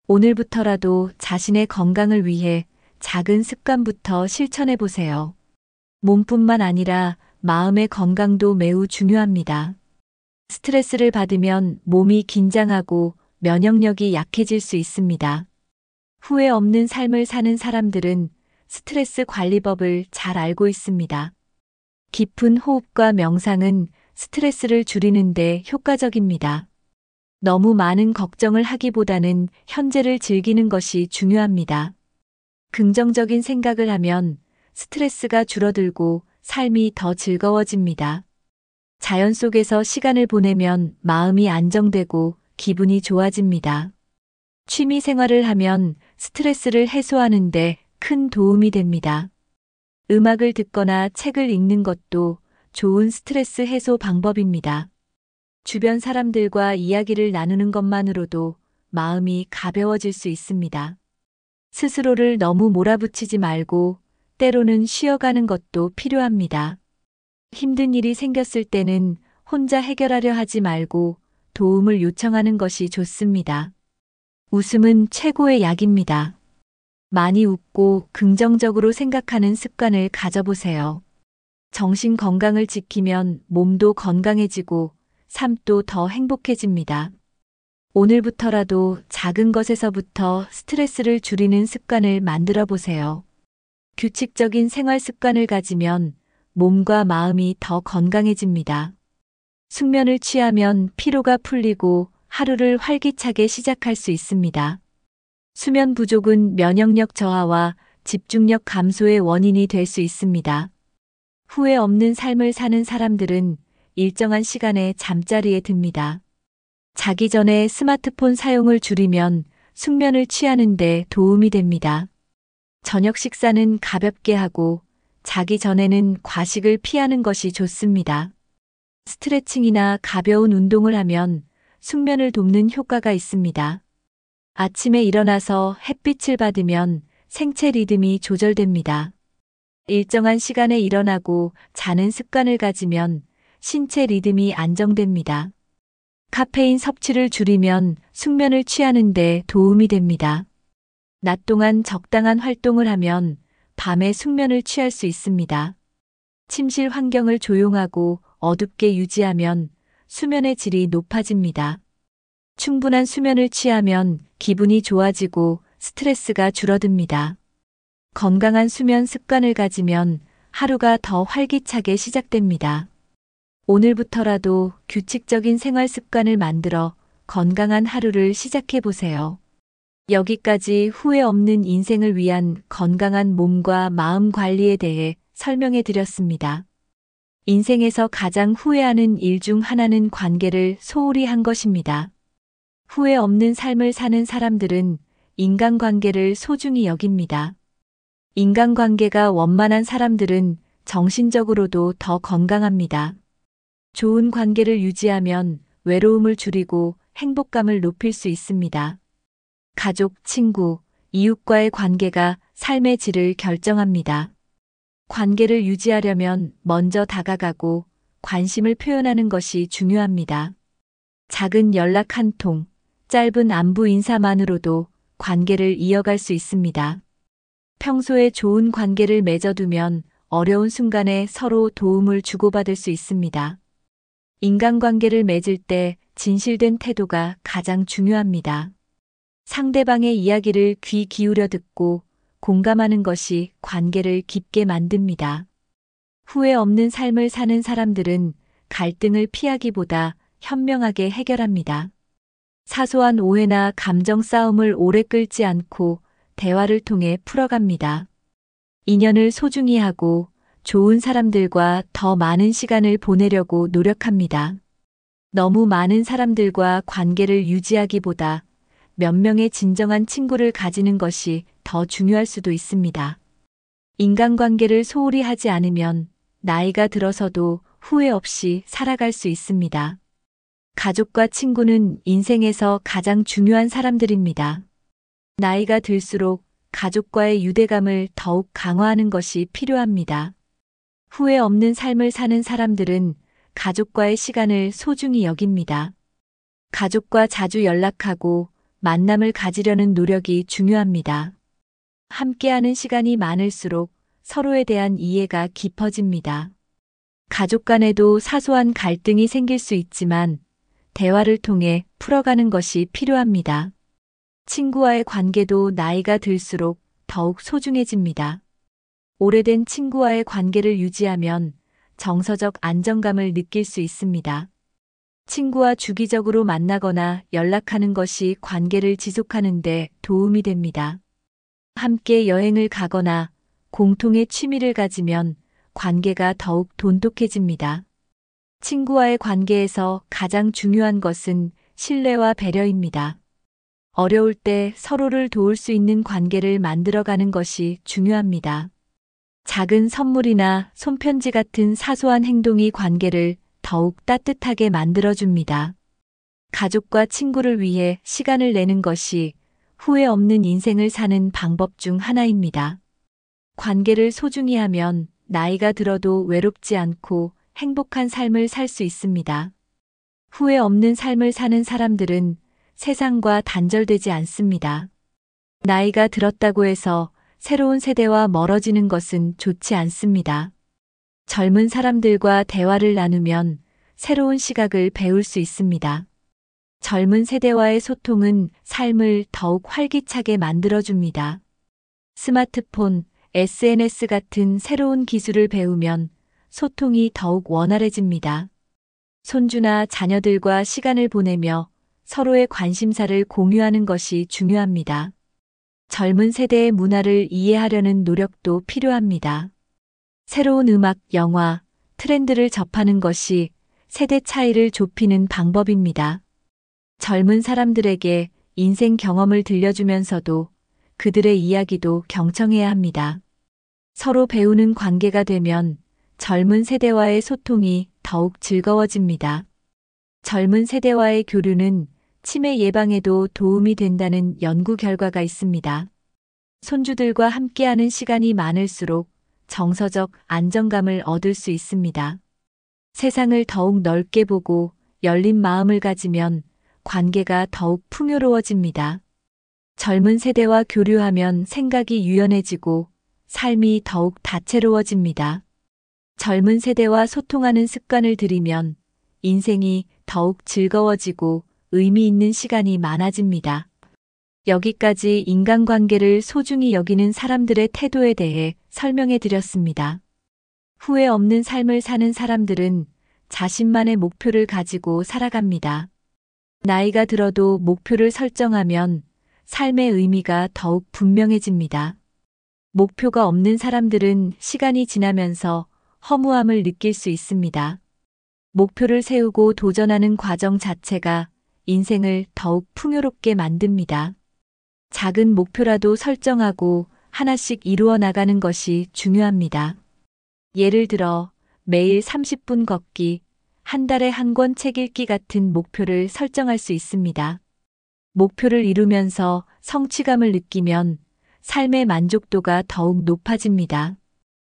오늘부터라도 자신의 건강을 위해 작은 습관부터 실천해 보세요. 몸뿐만 아니라 마음의 건강도 매우 중요합니다. 스트레스를 받으면 몸이 긴장하고 면역력이 약해질 수 있습니다. 후회 없는 삶을 사는 사람들은 스트레스 관리법을 잘 알고 있습니다. 깊은 호흡과 명상은 스트레스를 줄이는데 효과적입니다. 너무 많은 걱정을 하기보다는 현재를 즐기는 것이 중요합니다. 긍정적인 생각을 하면 스트레스가 줄어들고 삶이 더 즐거워집니다. 자연 속에서 시간을 보내면 마음이 안정되고 기분이 좋아집니다. 취미 생활을 하면 스트레스를 해소하는데 큰 도움이 됩니다. 음악을 듣거나 책을 읽는 것도 좋은 스트레스 해소 방법입니다. 주변 사람들과 이야기를 나누는 것만으로도 마음이 가벼워질 수 있습니다. 스스로를 너무 몰아붙이지 말고 때로는 쉬어가는 것도 필요합니다. 힘든 일이 생겼을 때는 혼자 해결하려 하지 말고 도움을 요청하는 것이 좋습니다. 웃음은 최고의 약입니다. 많이 웃고 긍정적으로 생각하는 습관을 가져보세요. 정신 건강을 지키면 몸도 건강해지고 삶도 더 행복해집니다. 오늘부터라도 작은 것에서부터 스트레스를 줄이는 습관을 만들어 보세요. 규칙적인 생활 습관을 가지면 몸과 마음이 더 건강해집니다. 숙면을 취하면 피로가 풀리고 하루를 활기차게 시작할 수 있습니다. 수면 부족은 면역력 저하와 집중력 감소의 원인이 될 수 있습니다. 후회 없는 삶을 사는 사람들은 일정한 시간에 잠자리에 듭니다. 자기 전에 스마트폰 사용을 줄이면 숙면을 취하는 데 도움이 됩니다. 저녁 식사는 가볍게 하고 자기 전에는 과식을 피하는 것이 좋습니다. 스트레칭이나 가벼운 운동을 하면 숙면을 돕는 효과가 있습니다. 아침에 일어나서 햇빛을 받으면 생체 리듬이 조절됩니다. 일정한 시간에 일어나고 자는 습관을 가지면 신체 리듬이 안정됩니다. 카페인 섭취를 줄이면 숙면을 취하는 데 도움이 됩니다. 낮 동안 적당한 활동을 하면 밤에 숙면을 취할 수 있습니다. 침실 환경을 조용하고 어둡게 유지하면 수면의 질이 높아집니다. 충분한 수면을 취하면 기분이 좋아지고 스트레스가 줄어듭니다. 건강한 수면 습관을 가지면 하루가 더 활기차게 시작됩니다. 오늘부터라도 규칙적인 생활 습관을 만들어 건강한 하루를 시작해 보세요. 여기까지 후회 없는 인생을 위한 건강한 몸과 마음 관리에 대해 설명해 드렸습니다. 인생에서 가장 후회하는 일 중 하나는 관계를 소홀히 한 것입니다. 후회 없는 삶을 사는 사람들은 인간관계를 소중히 여깁니다. 인간관계가 원만한 사람들은 정신적으로도 더 건강합니다. 좋은 관계를 유지하면 외로움을 줄이고 행복감을 높일 수 있습니다. 가족, 친구, 이웃과의 관계가 삶의 질을 결정합니다. 관계를 유지하려면 먼저 다가가고 관심을 표현하는 것이 중요합니다. 작은 연락 한 통, 짧은 안부 인사만으로도 관계를 이어갈 수 있습니다. 평소에 좋은 관계를 맺어두면 어려운 순간에 서로 도움을 주고받을 수 있습니다. 인간관계를 맺을 때 진실된 태도가 가장 중요합니다. 상대방의 이야기를 귀 기울여 듣고 공감하는 것이 관계를 깊게 만듭니다. 후회 없는 삶을 사는 사람들은 갈등을 피하기보다 현명하게 해결합니다. 사소한 오해나 감정 싸움을 오래 끌지 않고 대화를 통해 풀어갑니다. 인연을 소중히 하고 좋은 사람들과 더 많은 시간을 보내려고 노력합니다. 너무 많은 사람들과 관계를 유지하기보다 몇 명의 진정한 친구를 가지는 것이 더 중요할 수도 있습니다. 인간관계를 소홀히 하지 않으면 나이가 들어서도 후회 없이 살아갈 수 있습니다. 가족과 친구는 인생에서 가장 중요한 사람들입니다. 나이가 들수록 가족과의 유대감을 더욱 강화하는 것이 필요합니다. 후회 없는 삶을 사는 사람들은 가족과의 시간을 소중히 여깁니다. 가족과 자주 연락하고 만남을 가지려는 노력이 중요합니다. 함께하는 시간이 많을수록 서로에 대한 이해가 깊어집니다. 가족 간에도 사소한 갈등이 생길 수 있지만 대화를 통해 풀어가는 것이 필요합니다. 친구와의 관계도 나이가 들수록 더욱 소중해집니다. 오래된 친구와의 관계를 유지하면 정서적 안정감을 느낄 수 있습니다. 친구와 주기적으로 만나거나 연락하는 것이 관계를 지속하는 데 도움이 됩니다. 함께 여행을 가거나 공통의 취미를 가지면 관계가 더욱 돈독해집니다. 친구와의 관계에서 가장 중요한 것은 신뢰와 배려입니다. 어려울 때 서로를 도울 수 있는 관계를 만들어가는 것이 중요합니다. 작은 선물이나 손편지 같은 사소한 행동이 관계를 더욱 따뜻하게 만들어줍니다. 가족과 친구를 위해 시간을 내는 것이 후회 없는 인생을 사는 방법 중 하나입니다. 관계를 소중히 하면 나이가 들어도 외롭지 않고 행복한 삶을 살 수 있습니다. 후회 없는 삶을 사는 사람들은 세상과 단절되지 않습니다. 나이가 들었다고 해서 새로운 세대와 멀어지는 것은 좋지 않습니다. 젊은 사람들과 대화를 나누면 새로운 시각을 배울 수 있습니다. 젊은 세대와의 소통은 삶을 더욱 활기차게 만들어줍니다. 스마트폰, SNS 같은 새로운 기술을 배우면 소통이 더욱 원활해집니다. 손주나 자녀들과 시간을 보내며 서로의 관심사를 공유하는 것이 중요합니다. 젊은 세대의 문화를 이해하려는 노력도 필요합니다. 새로운 음악, 영화, 트렌드를 접하는 것이 세대 차이를 좁히는 방법입니다. 젊은 사람들에게 인생 경험을 들려주면서도 그들의 이야기도 경청해야 합니다. 서로 배우는 관계가 되면 젊은 세대와의 소통이 더욱 즐거워집니다. 젊은 세대와의 교류는 치매 예방에도 도움이 된다는 연구 결과가 있습니다. 손주들과 함께하는 시간이 많을수록 정서적 안정감을 얻을 수 있습니다. 세상을 더욱 넓게 보고 열린 마음을 가지면 관계가 더욱 풍요로워집니다. 젊은 세대와 교류하면 생각이 유연해지고 삶이 더욱 다채로워집니다. 젊은 세대와 소통하는 습관을 들이면 인생이 더욱 즐거워지고 의미 있는 시간이 많아집니다. 여기까지 인간관계를 소중히 여기는 사람들의 태도에 대해 설명해 드렸습니다. 후회 없는 삶을 사는 사람들은 자신만의 목표를 가지고 살아갑니다. 나이가 들어도 목표를 설정하면 삶의 의미가 더욱 분명해집니다. 목표가 없는 사람들은 시간이 지나면서 허무함을 느낄 수 있습니다. 목표를 세우고 도전하는 과정 자체가 인생을 더욱 풍요롭게 만듭니다. 작은 목표라도 설정하고 하나씩 이루어 나가는 것이 중요합니다. 예를 들어 매일 30분 걷기, 한 달에 한 권 책 읽기 같은 목표를 설정할 수 있습니다. 목표를 이루면서 성취감을 느끼면 삶의 만족도가 더욱 높아집니다.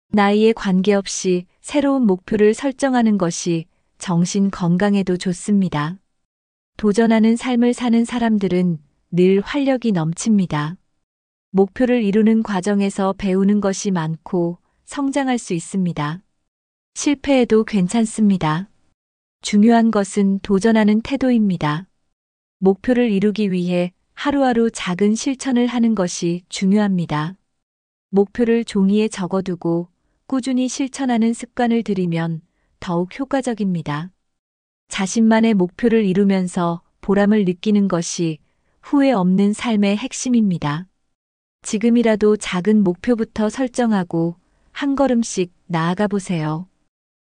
나이에 관계없이 새로운 목표를 설정하는 것이 정신 건강에도 좋습니다. 도전하는 삶을 사는 사람들은 늘 활력이 넘칩니다. 목표를 이루는 과정에서 배우는 것이 많고 성장할 수 있습니다. 실패해도 괜찮습니다. 중요한 것은 도전하는 태도입니다. 목표를 이루기 위해 하루하루 작은 실천을 하는 것이 중요합니다. 목표를 종이에 적어두고 꾸준히 실천하는 습관을 들이면 더욱 효과적입니다. 자신만의 목표를 이루면서 보람을 느끼는 것이 후회 없는 삶의 핵심입니다. 지금이라도 작은 목표부터 설정하고 한 걸음씩 나아가 보세요.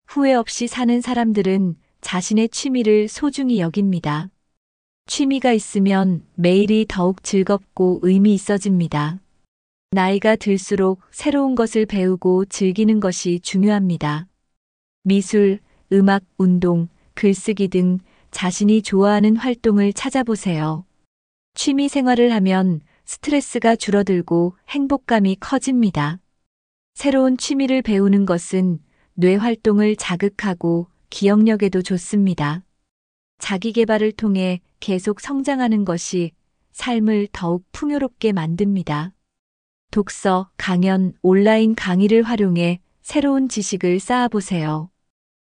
후회 없이 사는 사람들은 자신의 취미를 소중히 여깁니다. 취미가 있으면 매일이 더욱 즐겁고 의미 있어집니다. 나이가 들수록 새로운 것을 배우고 즐기는 것이 중요합니다. 미술, 음악, 운동, 글쓰기 등 자신이 좋아하는 활동을 찾아보세요. 취미 생활을 하면 스트레스가 줄어들고 행복감이 커집니다. 새로운 취미를 배우는 것은 뇌 활동을 자극하고 기억력에도 좋습니다. 자기 개발을 통해 계속 성장하는 것이 삶을 더욱 풍요롭게 만듭니다. 독서, 강연, 온라인 강의를 활용해 새로운 지식을 쌓아보세요.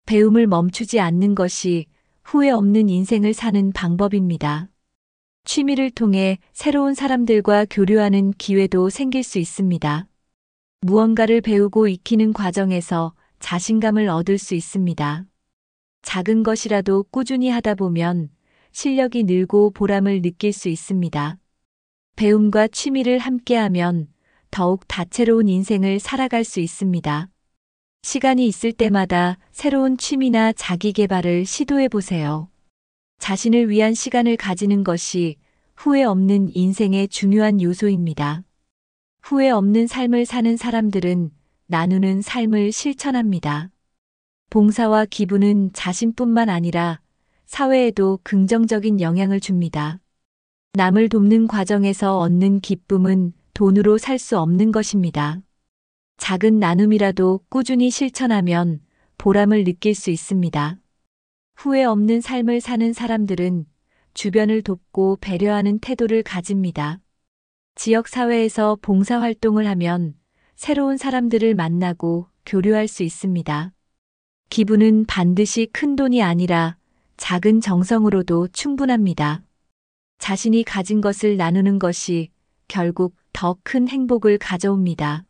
배움을 멈추지 않는 것이 후회 없는 인생을 사는 방법입니다. 취미를 통해 새로운 사람들과 교류하는 기회도 생길 수 있습니다. 무언가를 배우고 익히는 과정에서 자신감을 얻을 수 있습니다. 작은 것이라도 꾸준히 하다 보면 실력이 늘고 보람을 느낄 수 있습니다. 배움과 취미를 함께하면 더욱 다채로운 인생을 살아갈 수 있습니다. 시간이 있을 때마다 새로운 취미나 자기 개발을 시도해 보세요. 자신을 위한 시간을 가지는 것이 후회 없는 인생의 중요한 요소입니다. 후회 없는 삶을 사는 사람들은 나누는 삶을 실천합니다. 봉사와 기부는 자신뿐만 아니라 사회에도 긍정적인 영향을 줍니다. 남을 돕는 과정에서 얻는 기쁨은 돈으로 살 수 없는 것입니다. 작은 나눔이라도 꾸준히 실천하면 보람을 느낄 수 있습니다. 후회 없는 삶을 사는 사람들은 주변을 돕고 배려하는 태도를 가집니다. 지역 사회에서 봉사활동을 하면 새로운 사람들을 만나고 교류할 수 있습니다. 기부는 반드시 큰 돈이 아니라 작은 정성으로도 충분합니다. 자신이 가진 것을 나누는 것이 결국 더 큰 행복을 가져옵니다.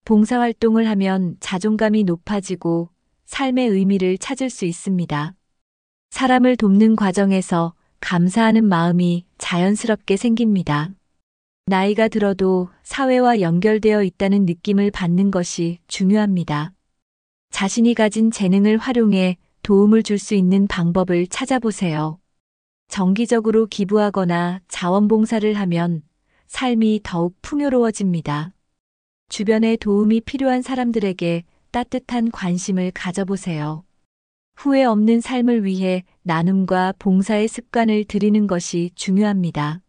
봉사활동을 하면 자존감이 높아지고 삶의 의미를 찾을 수 있습니다. 사람을 돕는 과정에서 감사하는 마음이 자연스럽게 생깁니다. 나이가 들어도 사회와 연결되어 있다는 느낌을 받는 것이 중요합니다. 자신이 가진 재능을 활용해 도움을 줄 수 있는 방법을 찾아보세요. 정기적으로 기부하거나 자원봉사를 하면 삶이 더욱 풍요로워집니다. 주변에 도움이 필요한 사람들에게 따뜻한 관심을 가져보세요. 후회 없는 삶을 위해 나눔과 봉사의 습관을 들이는 것이 중요합니다.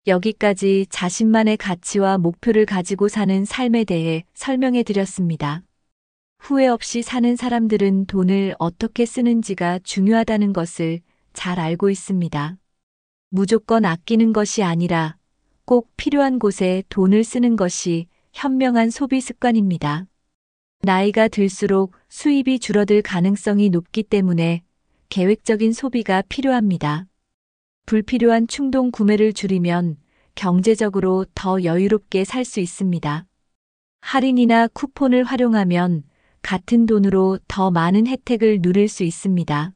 여기까지 자신만의 가치와 목표를 가지고 사는 삶에 대해 설명해 드렸습니다. 후회 없이 사는 사람들은 돈을 어떻게 쓰는지가 중요하다는 것을 잘 알고 있습니다. 무조건 아끼는 것이 아니라 꼭 필요한 곳에 돈을 쓰는 것이 현명한 소비 습관입니다. 나이가 들수록 수입이 줄어들 가능성이 높기 때문에 계획적인 소비가 필요합니다. 불필요한 충동 구매를 줄이면 경제적으로 더 여유롭게 살 수 있습니다. 할인이나 쿠폰을 활용하면 같은 돈으로 더 많은 혜택을 누릴 수 있습니다.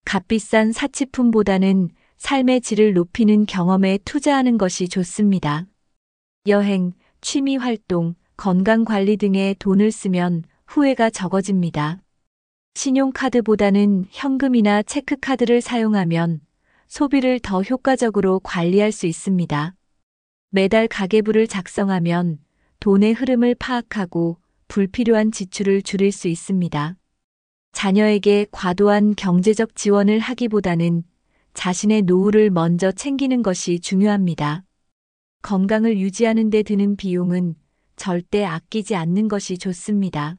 값비싼 사치품보다는 삶의 질을 높이는 경험에 투자하는 것이 좋습니다. 여행, 취미 활동, 건강 관리 등에 돈을 쓰면 후회가 적어집니다. 신용카드보다는 현금이나 체크카드를 사용하면 소비를 더 효과적으로 관리할 수 있습니다. 매달 가계부를 작성하면 돈의 흐름을 파악하고 불필요한 지출을 줄일 수 있습니다. 자녀에게 과도한 경제적 지원을 하기보다는 자신의 노후를 먼저 챙기는 것이 중요합니다. 건강을 유지하는 데 드는 비용은 절대 아끼지 않는 것이 좋습니다.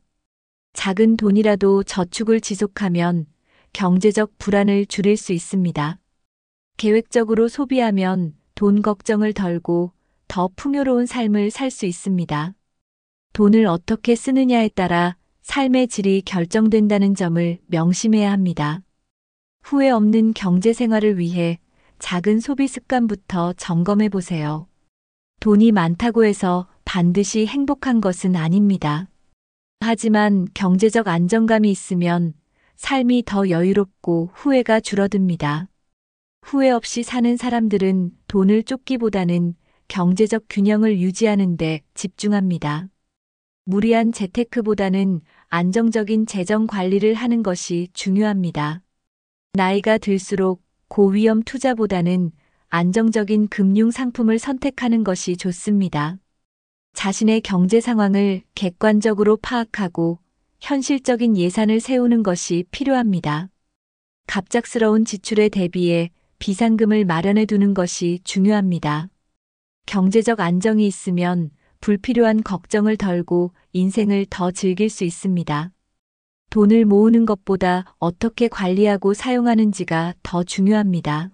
작은 돈이라도 저축을 지속하면 경제적 불안을 줄일 수 있습니다. 계획적으로 소비하면 돈 걱정을 덜고 더 풍요로운 삶을 살 수 있습니다. 돈을 어떻게 쓰느냐에 따라 삶의 질이 결정된다는 점을 명심해야 합니다. 후회 없는 경제 생활을 위해 작은 소비 습관부터 점검해 보세요. 돈이 많다고 해서 반드시 행복한 것은 아닙니다. 하지만 경제적 안정감이 있으면 삶이 더 여유롭고 후회가 줄어듭니다. 후회 없이 사는 사람들은 돈을 쫓기보다는 경제적 균형을 유지하는 데 집중합니다. 무리한 재테크보다는 안정적인 재정 관리를 하는 것이 중요합니다. 나이가 들수록 고위험 투자보다는 안정적인 금융 상품을 선택하는 것이 좋습니다. 자신의 경제 상황을 객관적으로 파악하고 현실적인 예산을 세우는 것이 필요합니다. 갑작스러운 지출에 대비해 비상금을 마련해 두는 것이 중요합니다. 경제적 안정이 있으면 불필요한 걱정을 덜고 인생을 더 즐길 수 있습니다. 돈을 모으는 것보다 어떻게 관리하고 사용하는지가 더 중요합니다.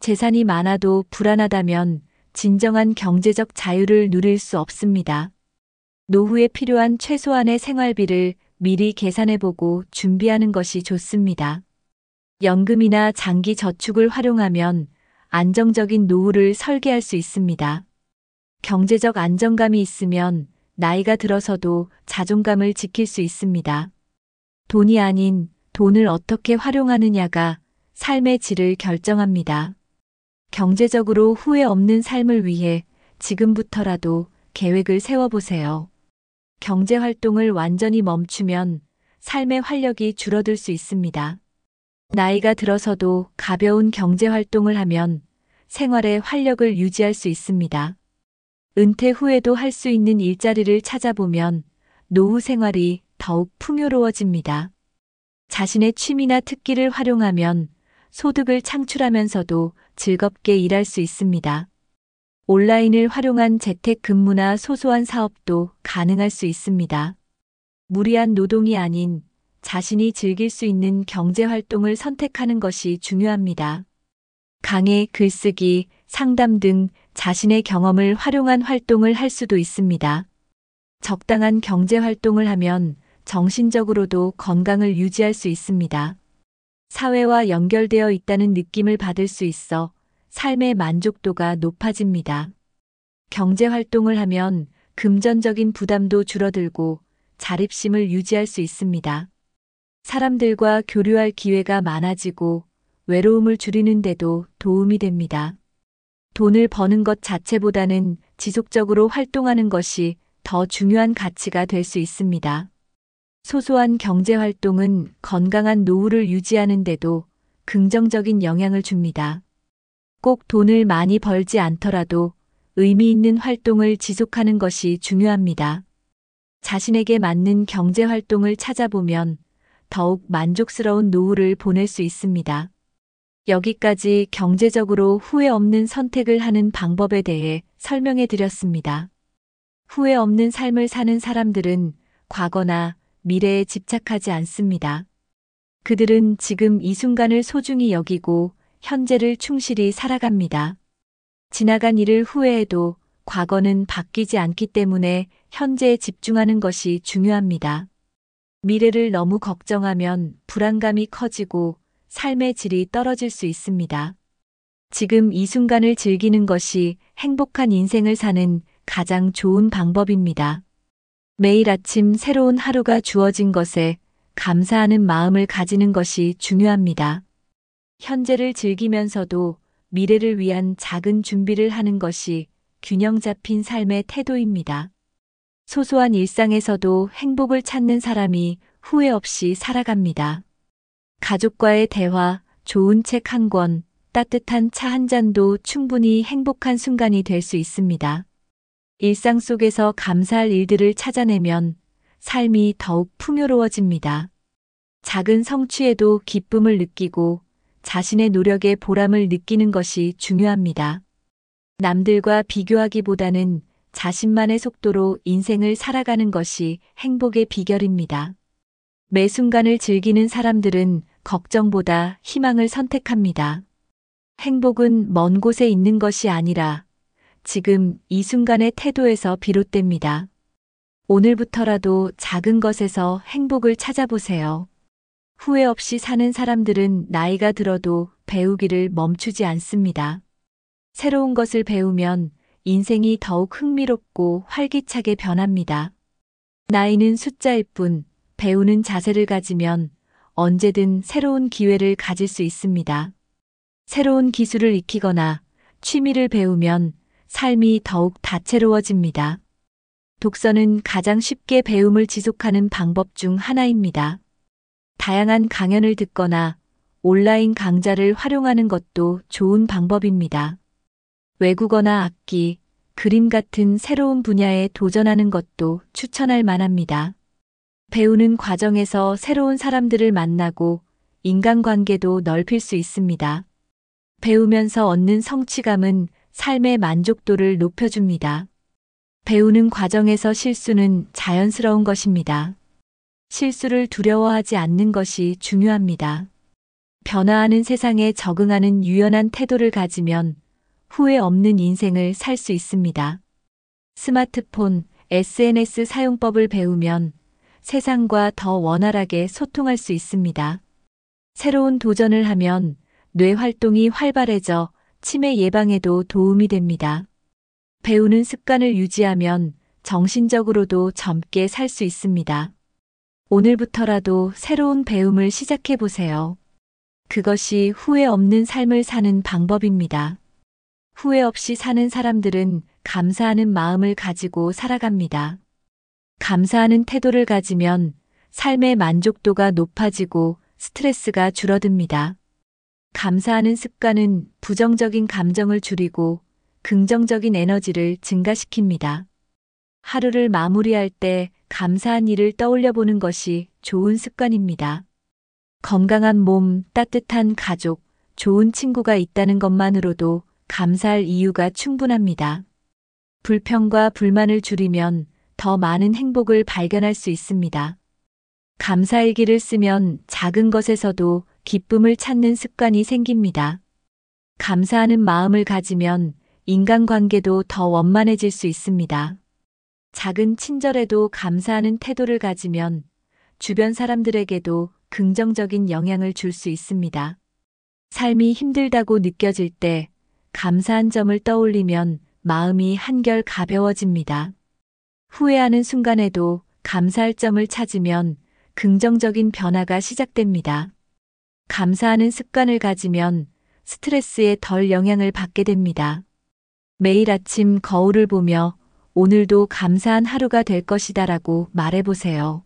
재산이 많아도 불안하다면 진정한 경제적 자유를 누릴 수 없습니다. 노후에 필요한 최소한의 생활비를 미리 계산해보고 준비하는 것이 좋습니다. 연금이나 장기 저축을 활용하면 안정적인 노후를 설계할 수 있습니다. 경제적 안정감이 있으면 나이가 들어서도 자존감을 지킬 수 있습니다. 돈이 아닌 돈을 어떻게 활용하느냐가 삶의 질을 결정합니다. 경제적으로 후회 없는 삶을 위해 지금부터라도 계획을 세워보세요. 경제 활동을 완전히 멈추면 삶의 활력이 줄어들 수 있습니다. 나이가 들어서도 가벼운 경제 활동을 하면 생활의 활력을 유지할 수 있습니다. 은퇴 후에도 할 수 있는 일자리를 찾아보면 노후 생활이 더욱 풍요로워집니다. 자신의 취미나 특기를 활용하면 소득을 창출하면서도 즐겁게 일할 수 있습니다. 온라인을 활용한 재택근무나 소소한 사업도 가능할 수 있습니다. 무리한 노동이 아닌 자신이 즐길 수 있는 경제 활동을 선택하는 것이 중요합니다. 강의, 글쓰기, 상담 등 자신의 경험을 활용한 활동을 할 수도 있습니다. 적당한 경제 활동을 하면 정신적으로도 건강을 유지할 수 있습니다. 사회와 연결되어 있다는 느낌을 받을 수 있어 삶의 만족도가 높아집니다. 경제 활동을 하면 금전적인 부담도 줄어들고 자립심을 유지할 수 있습니다. 사람들과 교류할 기회가 많아지고 외로움을 줄이는 데도 도움이 됩니다. 돈을 버는 것 자체보다는 지속적으로 활동하는 것이 더 중요한 가치가 될 수 있습니다. 소소한 경제 활동은 건강한 노후를 유지하는 데도 긍정적인 영향을 줍니다. 꼭 돈을 많이 벌지 않더라도 의미 있는 활동을 지속하는 것이 중요합니다. 자신에게 맞는 경제 활동을 찾아보면 더욱 만족스러운 노후를 보낼 수 있습니다. 여기까지 경제적으로 후회 없는 선택을 하는 방법에 대해 설명해 드렸습니다. 후회 없는 삶을 사는 사람들은 과거나 미래에 집착하지 않습니다. 그들은 지금 이 순간을 소중히 여기고 현재를 충실히 살아갑니다. 지나간 일을 후회해도 과거는 바뀌지 않기 때문에 현재에 집중하는 것이 중요합니다. 미래를 너무 걱정하면 불안감이 커지고 삶의 질이 떨어질 수 있습니다. 지금 이 순간을 즐기는 것이 행복한 인생을 사는 가장 좋은 방법입니다. 매일 아침 새로운 하루가 주어진 것에 감사하는 마음을 가지는 것이 중요합니다. 현재를 즐기면서도 미래를 위한 작은 준비를 하는 것이 균형 잡힌 삶의 태도입니다. 소소한 일상에서도 행복을 찾는 사람이 후회 없이 살아갑니다. 가족과의 대화, 좋은 책 한 권, 따뜻한 차 한 잔도 충분히 행복한 순간이 될 수 있습니다. 일상 속에서 감사할 일들을 찾아내면 삶이 더욱 풍요로워집니다. 작은 성취에도 기쁨을 느끼고 자신의 노력에 보람을 느끼는 것이 중요합니다. 남들과 비교하기보다는 자신만의 속도로 인생을 살아가는 것이 행복의 비결입니다. 매 순간을 즐기는 사람들은 걱정보다 희망을 선택합니다. 행복은 먼 곳에 있는 것이 아니라 지금 이 순간의 태도에서 비롯됩니다. 오늘부터라도 작은 것에서 행복을 찾아보세요. 후회 없이 사는 사람들은 나이가 들어도 배우기를 멈추지 않습니다. 새로운 것을 배우면 인생이 더욱 흥미롭고 활기차게 변합니다. 나이는 숫자일 뿐 배우는 자세를 가지면 언제든 새로운 기회를 가질 수 있습니다. 새로운 기술을 익히거나 취미를 배우면 삶이 더욱 다채로워집니다. 독서는 가장 쉽게 배움을 지속하는 방법 중 하나입니다. 다양한 강연을 듣거나 온라인 강좌를 활용하는 것도 좋은 방법입니다. 외국어나 악기, 그림 같은 새로운 분야에 도전하는 것도 추천할 만합니다. 배우는 과정에서 새로운 사람들을 만나고 인간관계도 넓힐 수 있습니다. 배우면서 얻는 성취감은 삶의 만족도를 높여줍니다. 배우는 과정에서 실수는 자연스러운 것입니다. 실수를 두려워하지 않는 것이 중요합니다. 변화하는 세상에 적응하는 유연한 태도를 가지면 후회 없는 인생을 살 수 있습니다. 스마트폰, SNS 사용법을 배우면 세상과 더 원활하게 소통할 수 있습니다. 새로운 도전을 하면 뇌 활동이 활발해져 치매 예방에도 도움이 됩니다. 배우는 습관을 유지하면 정신적으로도 젊게 살 수 있습니다. 오늘부터라도 새로운 배움을 시작해 보세요. 그것이 후회 없는 삶을 사는 방법입니다. 후회 없이 사는 사람들은 감사하는 마음을 가지고 살아갑니다. 감사하는 태도를 가지면 삶의 만족도가 높아지고 스트레스가 줄어듭니다. 감사하는 습관은 부정적인 감정을 줄이고 긍정적인 에너지를 증가시킵니다. 하루를 마무리할 때 감사한 일을 떠올려 보는 것이 좋은 습관입니다. 건강한 몸, 따뜻한 가족, 좋은 친구가 있다는 것만으로도 감사할 이유가 충분합니다. 불평과 불만을 줄이면 더 많은 행복을 발견할 수 있습니다. 감사일기를 쓰면 작은 것에서도 기쁨을 찾는 습관이 생깁니다. 감사하는 마음을 가지면 인간관계도 더 원만해질 수 있습니다. 작은 친절에도 감사하는 태도를 가지면 주변 사람들에게도 긍정적인 영향을 줄 수 있습니다. 삶이 힘들다고 느껴질 때 감사한 점을 떠올리면 마음이 한결 가벼워집니다. 후회하는 순간에도 감사할 점을 찾으면 긍정적인 변화가 시작됩니다. 감사하는 습관을 가지면 스트레스에 덜 영향을 받게 됩니다. 매일 아침 거울을 보며 오늘도 감사한 하루가 될 것이다라고 말해보세요.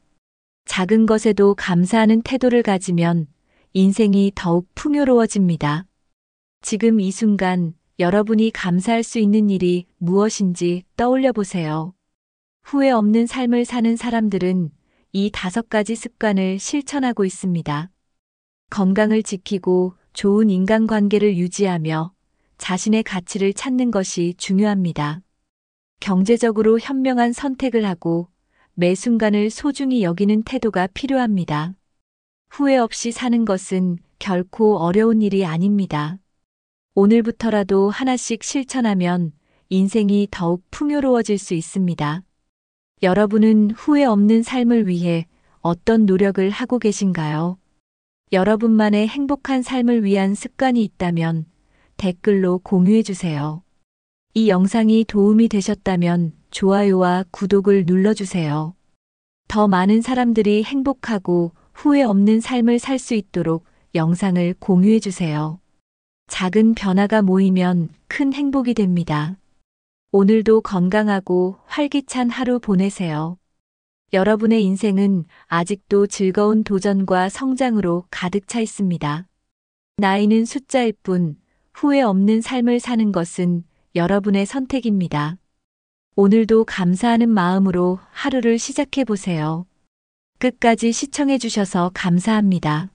작은 것에도 감사하는 태도를 가지면 인생이 더욱 풍요로워집니다. 지금 이 순간 여러분이 감사할 수 있는 일이 무엇인지 떠올려 보세요. 후회 없는 삶을 사는 사람들은 이 5가지 습관을 실천하고 있습니다. 건강을 지키고 좋은 인간관계를 유지하며 자신의 가치를 찾는 것이 중요합니다. 경제적으로 현명한 선택을 하고 매 순간을 소중히 여기는 태도가 필요합니다. 후회 없이 사는 것은 결코 어려운 일이 아닙니다. 오늘부터라도 하나씩 실천하면 인생이 더욱 풍요로워질 수 있습니다. 여러분은 후회 없는 삶을 위해 어떤 노력을 하고 계신가요? 여러분만의 행복한 삶을 위한 습관이 있다면 댓글로 공유해 주세요. 이 영상이 도움이 되셨다면 좋아요와 구독을 눌러주세요. 더 많은 사람들이 행복하고 후회 없는 삶을 살 수 있도록 영상을 공유해 주세요. 작은 변화가 모이면 큰 행복이 됩니다. 오늘도 건강하고 활기찬 하루 보내세요. 여러분의 인생은 아직도 즐거운 도전과 성장으로 가득 차 있습니다. 나이는 숫자일 뿐 후회 없는 삶을 사는 것은 여러분의 선택입니다. 오늘도 감사하는 마음으로 하루를 시작해 보세요. 끝까지 시청해 주셔서 감사합니다.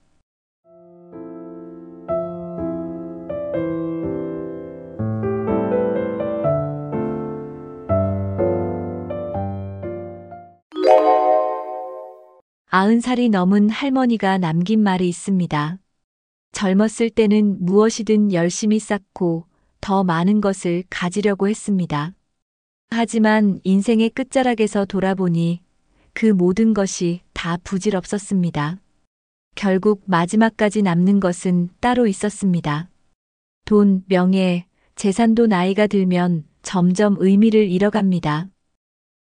아흔 살이 넘은 할머니가 남긴 말이 있습니다. 젊었을 때는 무엇이든 열심히 쌓고 더 많은 것을 가지려고 했습니다. 하지만 인생의 끝자락에서 돌아보니 그 모든 것이 다 부질없었습니다. 결국 마지막까지 남는 것은 따로 있었습니다. 돈, 명예, 재산도 나이가 들면 점점 의미를 잃어갑니다.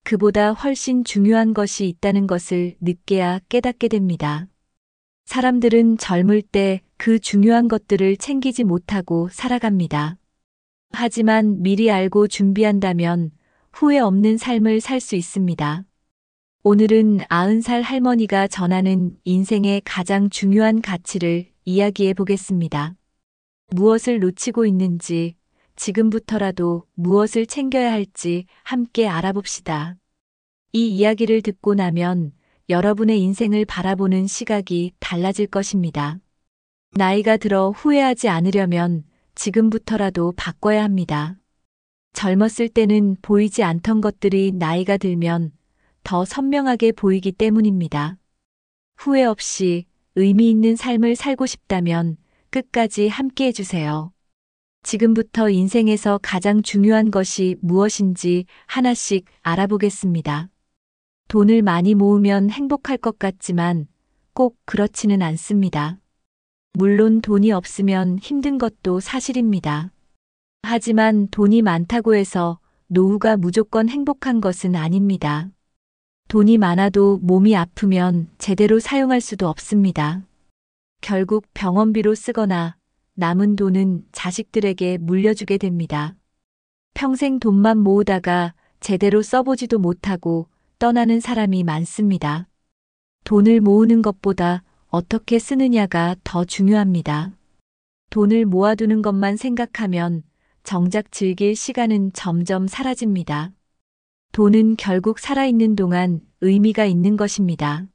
그보다 훨씬 중요한 것이 있다는 것을 늦게야 깨닫게 됩니다. 사람들은 젊을 때 그 중요한 것들을 챙기지 못하고 살아갑니다. 하지만 미리 알고 준비한다면 후회 없는 삶을 살 수 있습니다. 오늘은 90살 할머니가 전하는 인생의 가장 중요한 가치를 이야기해 보겠습니다. 무엇을 놓치고 있는지, 지금부터라도 무엇을 챙겨야 할지 함께 알아봅시다. 이 이야기를 듣고 나면 여러분의 인생을 바라보는 시각이 달라질 것입니다. 나이가 들어 후회하지 않으려면 지금부터라도 바꿔야 합니다. 젊었을 때는 보이지 않던 것들이 나이가 들면 더 선명하게 보이기 때문입니다. 후회 없이 의미 있는 삶을 살고 싶다면 끝까지 함께 해주세요. 지금부터 인생에서 가장 중요한 것이 무엇인지 하나씩 알아보겠습니다. 돈을 많이 모으면 행복할 것 같지만 꼭 그렇지는 않습니다. 물론 돈이 없으면 힘든 것도 사실입니다. 하지만 돈이 많다고 해서 노후가 무조건 행복한 것은 아닙니다. 돈이 많아도 몸이 아프면 제대로 사용할 수도 없습니다. 결국 병원비로 쓰거나 남은 돈은 자식들에게 물려주게 됩니다. 평생 돈만 모으다가 제대로 써보지도 못하고 떠나는 사람이 많습니다. 돈을 모으는 것보다 어떻게 쓰느냐가 더 중요합니다. 돈을 모아두는 것만 생각하면 정작 즐길 시간은 점점 사라집니다. 돈은 결국 살아있는 동안 의미가 있는 것입니다.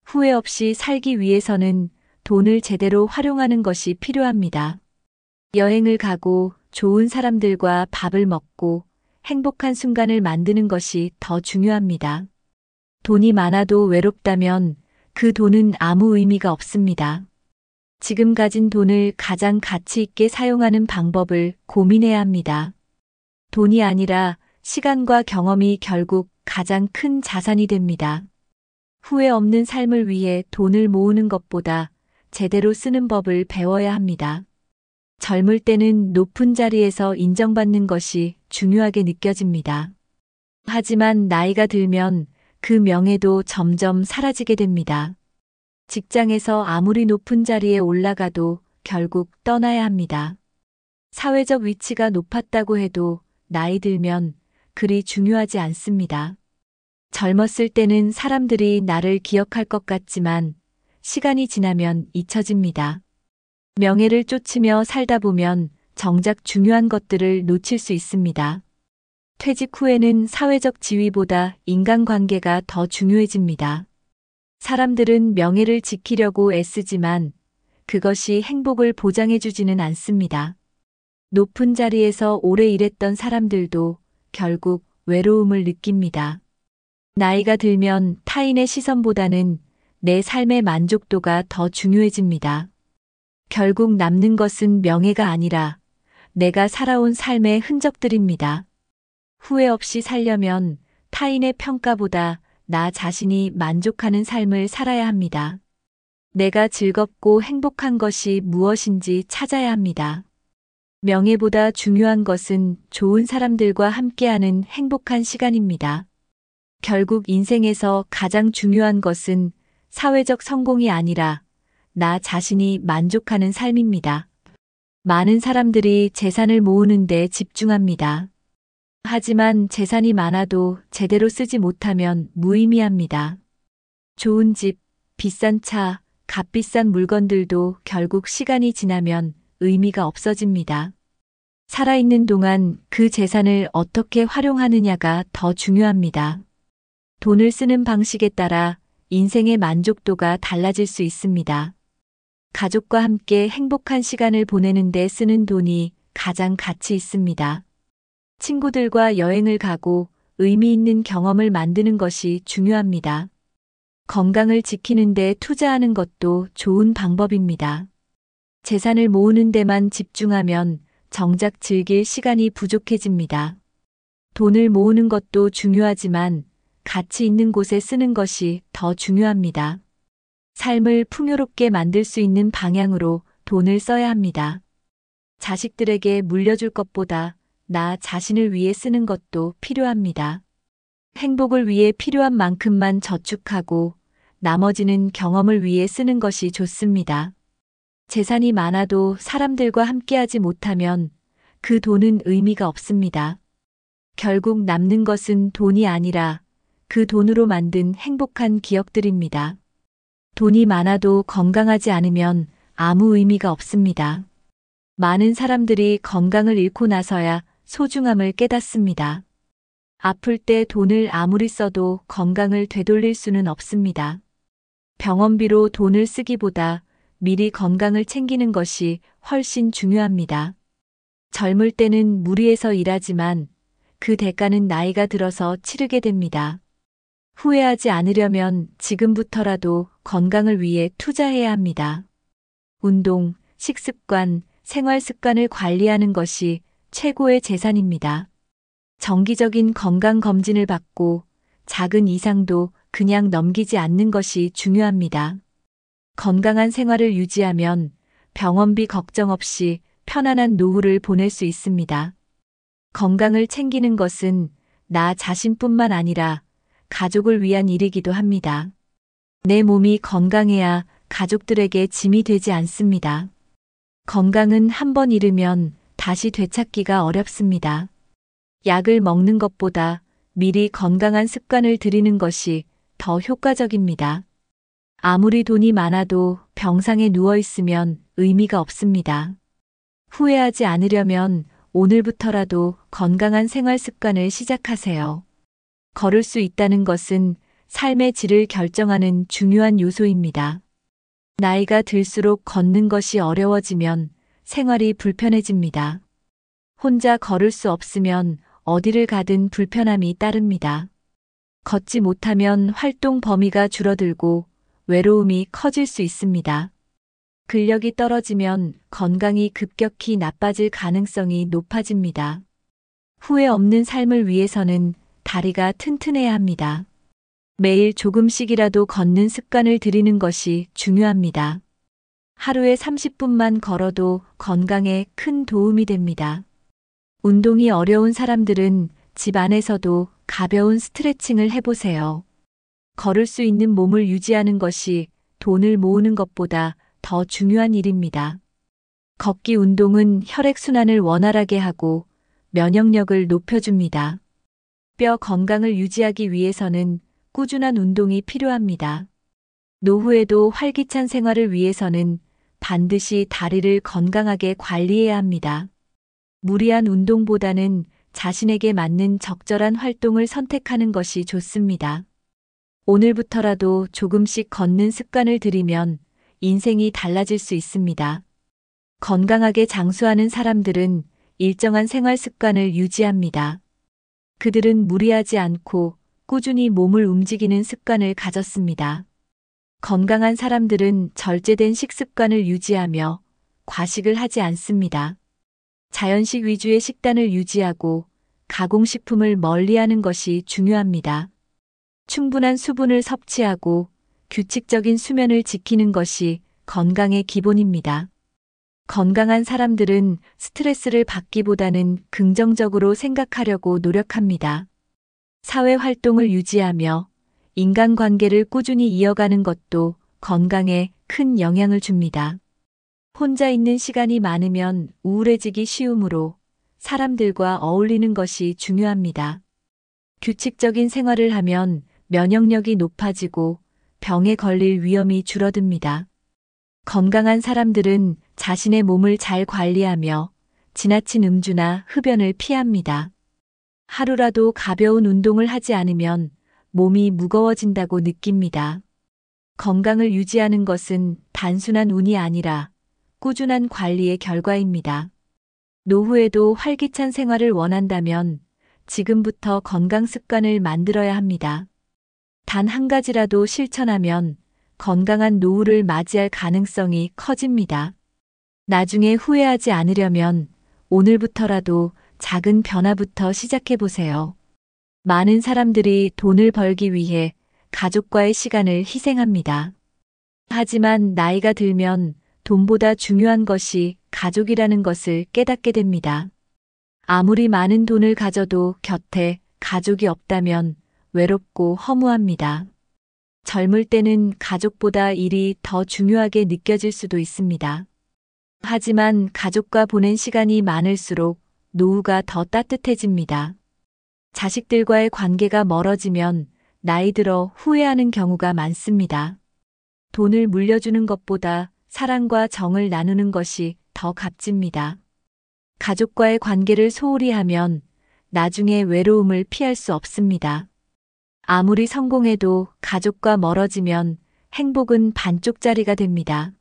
후회 없이 살기 위해서는 돈을 제대로 활용하는 것이 필요합니다. 여행을 가고 좋은 사람들과 밥을 먹고 행복한 순간을 만드는 것이 더 중요합니다. 돈이 많아도 외롭다면 그 돈은 아무 의미가 없습니다. 지금 가진 돈을 가장 가치 있게 사용하는 방법을 고민해야 합니다. 돈이 아니라 시간과 경험이 결국 가장 큰 자산이 됩니다. 후회 없는 삶을 위해 돈을 모으는 것보다 제대로 쓰는 법을 배워야 합니다. 젊을 때는 높은 자리에서 인정받는 것이 중요하게 느껴집니다. 하지만 나이가 들면 그 명예도 점점 사라지게 됩니다. 직장에서 아무리 높은 자리에 올라가도 결국 떠나야 합니다. 사회적 위치가 높았다고 해도 나이 들면 그리 중요하지 않습니다. 젊었을 때는 사람들이 나를 기억할 것 같지만 시간이 지나면 잊혀집니다. 명예를 쫓으며 살다 보면 정작 중요한 것들을 놓칠 수 있습니다. 퇴직 후에는 사회적 지위보다 인간관계가 더 중요해집니다. 사람들은 명예를 지키려고 애쓰지만 그것이 행복을 보장해주지는 않습니다. 높은 자리에서 오래 일했던 사람들도 결국 외로움을 느낍니다. 나이가 들면 타인의 시선보다는 내 삶의 만족도가 더 중요해집니다. 결국 남는 것은 명예가 아니라 내가 살아온 삶의 흔적들입니다. 후회 없이 살려면 타인의 평가보다 나 자신이 만족하는 삶을 살아야 합니다. 내가 즐겁고 행복한 것이 무엇인지 찾아야 합니다. 명예보다 중요한 것은 좋은 사람들과 함께하는 행복한 시간입니다. 결국 인생에서 가장 중요한 것은 사회적 성공이 아니라 나 자신이 만족하는 삶입니다. 많은 사람들이 재산을 모으는 데 집중합니다. 하지만 재산이 많아도 제대로 쓰지 못하면 무의미합니다. 좋은 집, 비싼 차, 값비싼 물건들도 결국 시간이 지나면 의미가 없어집니다. 살아있는 동안 그 재산을 어떻게 활용하느냐가 더 중요합니다. 돈을 쓰는 방식에 따라 인생의 만족도가 달라질 수 있습니다. 가족과 함께 행복한 시간을 보내는 데 쓰는 돈이 가장 가치 있습니다. 친구들과 여행을 가고 의미 있는 경험을 만드는 것이 중요합니다. 건강을 지키는 데 투자하는 것도 좋은 방법입니다. 재산을 모으는 데만 집중하면 정작 즐길 시간이 부족해집니다. 돈을 모으는 것도 중요하지만 가치 있는 곳에 쓰는 것이 더 중요합니다. 삶을 풍요롭게 만들 수 있는 방향으로 돈을 써야 합니다. 자식들에게 물려줄 것보다 나 자신을 위해 쓰는 것도 필요합니다. 행복을 위해 필요한 만큼만 저축하고 나머지는 경험을 위해 쓰는 것이 좋습니다. 재산이 많아도 사람들과 함께하지 못하면 그 돈은 의미가 없습니다. 결국 남는 것은 돈이 아니라 그 돈으로 만든 행복한 기억들입니다. 돈이 많아도 건강하지 않으면 아무 의미가 없습니다. 많은 사람들이 건강을 잃고 나서야 소중함을 깨닫습니다. 아플 때 돈을 아무리 써도 건강을 되돌릴 수는 없습니다. 병원비로 돈을 쓰기보다 미리 건강을 챙기는 것이 훨씬 중요합니다. 젊을 때는 무리해서 일하지만 그 대가는 나이가 들어서 치르게 됩니다. 후회하지 않으려면 지금부터라도 건강을 위해 투자해야 합니다. 운동, 식습관, 생활 습관을 관리하는 것이 최고의 재산입니다. 정기적인 건강 검진을 받고 작은 이상도 그냥 넘기지 않는 것이 중요합니다. 건강한 생활을 유지하면 병원비 걱정 없이 편안한 노후를 보낼 수 있습니다. 건강을 챙기는 것은 나 자신뿐만 아니라 가족을 위한 일이기도 합니다. 내 몸이 건강해야 가족들에게 짐이 되지 않습니다. 건강은 한 번 잃으면 다시 되찾기가 어렵습니다. 약을 먹는 것보다 미리 건강한 습관을 들이는 것이 더 효과적입니다. 아무리 돈이 많아도 병상에 누워 있으면 의미가 없습니다. 후회하지 않으려면 오늘부터라도 건강한 생활 습관을 시작하세요. 걸을 수 있다는 것은 삶의 질을 결정하는 중요한 요소입니다. 나이가 들수록 걷는 것이 어려워지면 생활이 불편해집니다. 혼자 걸을 수 없으면 어디를 가든 불편함이 따릅니다. 걷지 못하면 활동 범위가 줄어들고 외로움이 커질 수 있습니다. 근력이 떨어지면 건강이 급격히 나빠질 가능성이 높아집니다. 후회 없는 삶을 위해서는 다리가 튼튼해야 합니다. 매일 조금씩이라도 걷는 습관을 들이는 것이 중요합니다. 하루에 30분만 걸어도 건강에 큰 도움이 됩니다. 운동이 어려운 사람들은 집 안에서도 가벼운 스트레칭을 해보세요. 걸을 수 있는 몸을 유지하는 것이 돈을 모으는 것보다 더 중요한 일입니다. 걷기 운동은 혈액순환을 원활하게 하고 면역력을 높여줍니다. 뼈 건강을 유지하기 위해서는 꾸준한 운동이 필요합니다. 노후에도 활기찬 생활을 위해서는 반드시 다리를 건강하게 관리해야 합니다. 무리한 운동보다는 자신에게 맞는 적절한 활동을 선택하는 것이 좋습니다. 오늘부터라도 조금씩 걷는 습관을 들이면 인생이 달라질 수 있습니다. 건강하게 장수하는 사람들은 일정한 생활 습관을 유지합니다. 그들은 무리하지 않고 꾸준히 몸을 움직이는 습관을 가졌습니다. 건강한 사람들은 절제된 식습관을 유지하며 과식을 하지 않습니다. 자연식 위주의 식단을 유지하고 가공식품을 멀리하는 것이 중요합니다. 충분한 수분을 섭취하고 규칙적인 수면을 지키는 것이 건강의 기본입니다. 건강한 사람들은 스트레스를 받기보다는 긍정적으로 생각하려고 노력합니다. 사회 활동을 유지하며 인간관계를 꾸준히 이어가는 것도 건강에 큰 영향을 줍니다. 혼자 있는 시간이 많으면 우울해지기 쉬우므로 사람들과 어울리는 것이 중요합니다. 규칙적인 생활을 하면 면역력이 높아지고 병에 걸릴 위험이 줄어듭니다. 건강한 사람들은 자신의 몸을 잘 관리하며 지나친 음주나 흡연을 피합니다. 하루라도 가벼운 운동을 하지 않으면 몸이 무거워진다고 느낍니다. 건강을 유지하는 것은 단순한 운이 아니라 꾸준한 관리의 결과입니다. 노후에도 활기찬 생활을 원한다면 지금부터 건강 습관을 만들어야 합니다. 단 한 가지라도 실천하면 건강한 노후를 맞이할 가능성이 커집니다. 나중에 후회하지 않으려면 오늘부터라도 작은 변화부터 시작해 보세요. 많은 사람들이 돈을 벌기 위해 가족과의 시간을 희생합니다. 하지만 나이가 들면 돈보다 중요한 것이 가족이라는 것을 깨닫게 됩니다. 아무리 많은 돈을 가져도 곁에 가족이 없다면 외롭고 허무합니다. 젊을 때는 가족보다 일이 더 중요하게 느껴질 수도 있습니다. 하지만 가족과 보낸 시간이 많을수록 노후가 더 따뜻해집니다. 자식들과의 관계가 멀어지면 나이 들어 후회하는 경우가 많습니다. 돈을 물려주는 것보다 사랑과 정을 나누는 것이 더 값집니다. 가족과의 관계를 소홀히 하면 나중에 외로움을 피할 수 없습니다. 아무리 성공해도 가족과 멀어지면 행복은 반쪽짜리가 됩니다.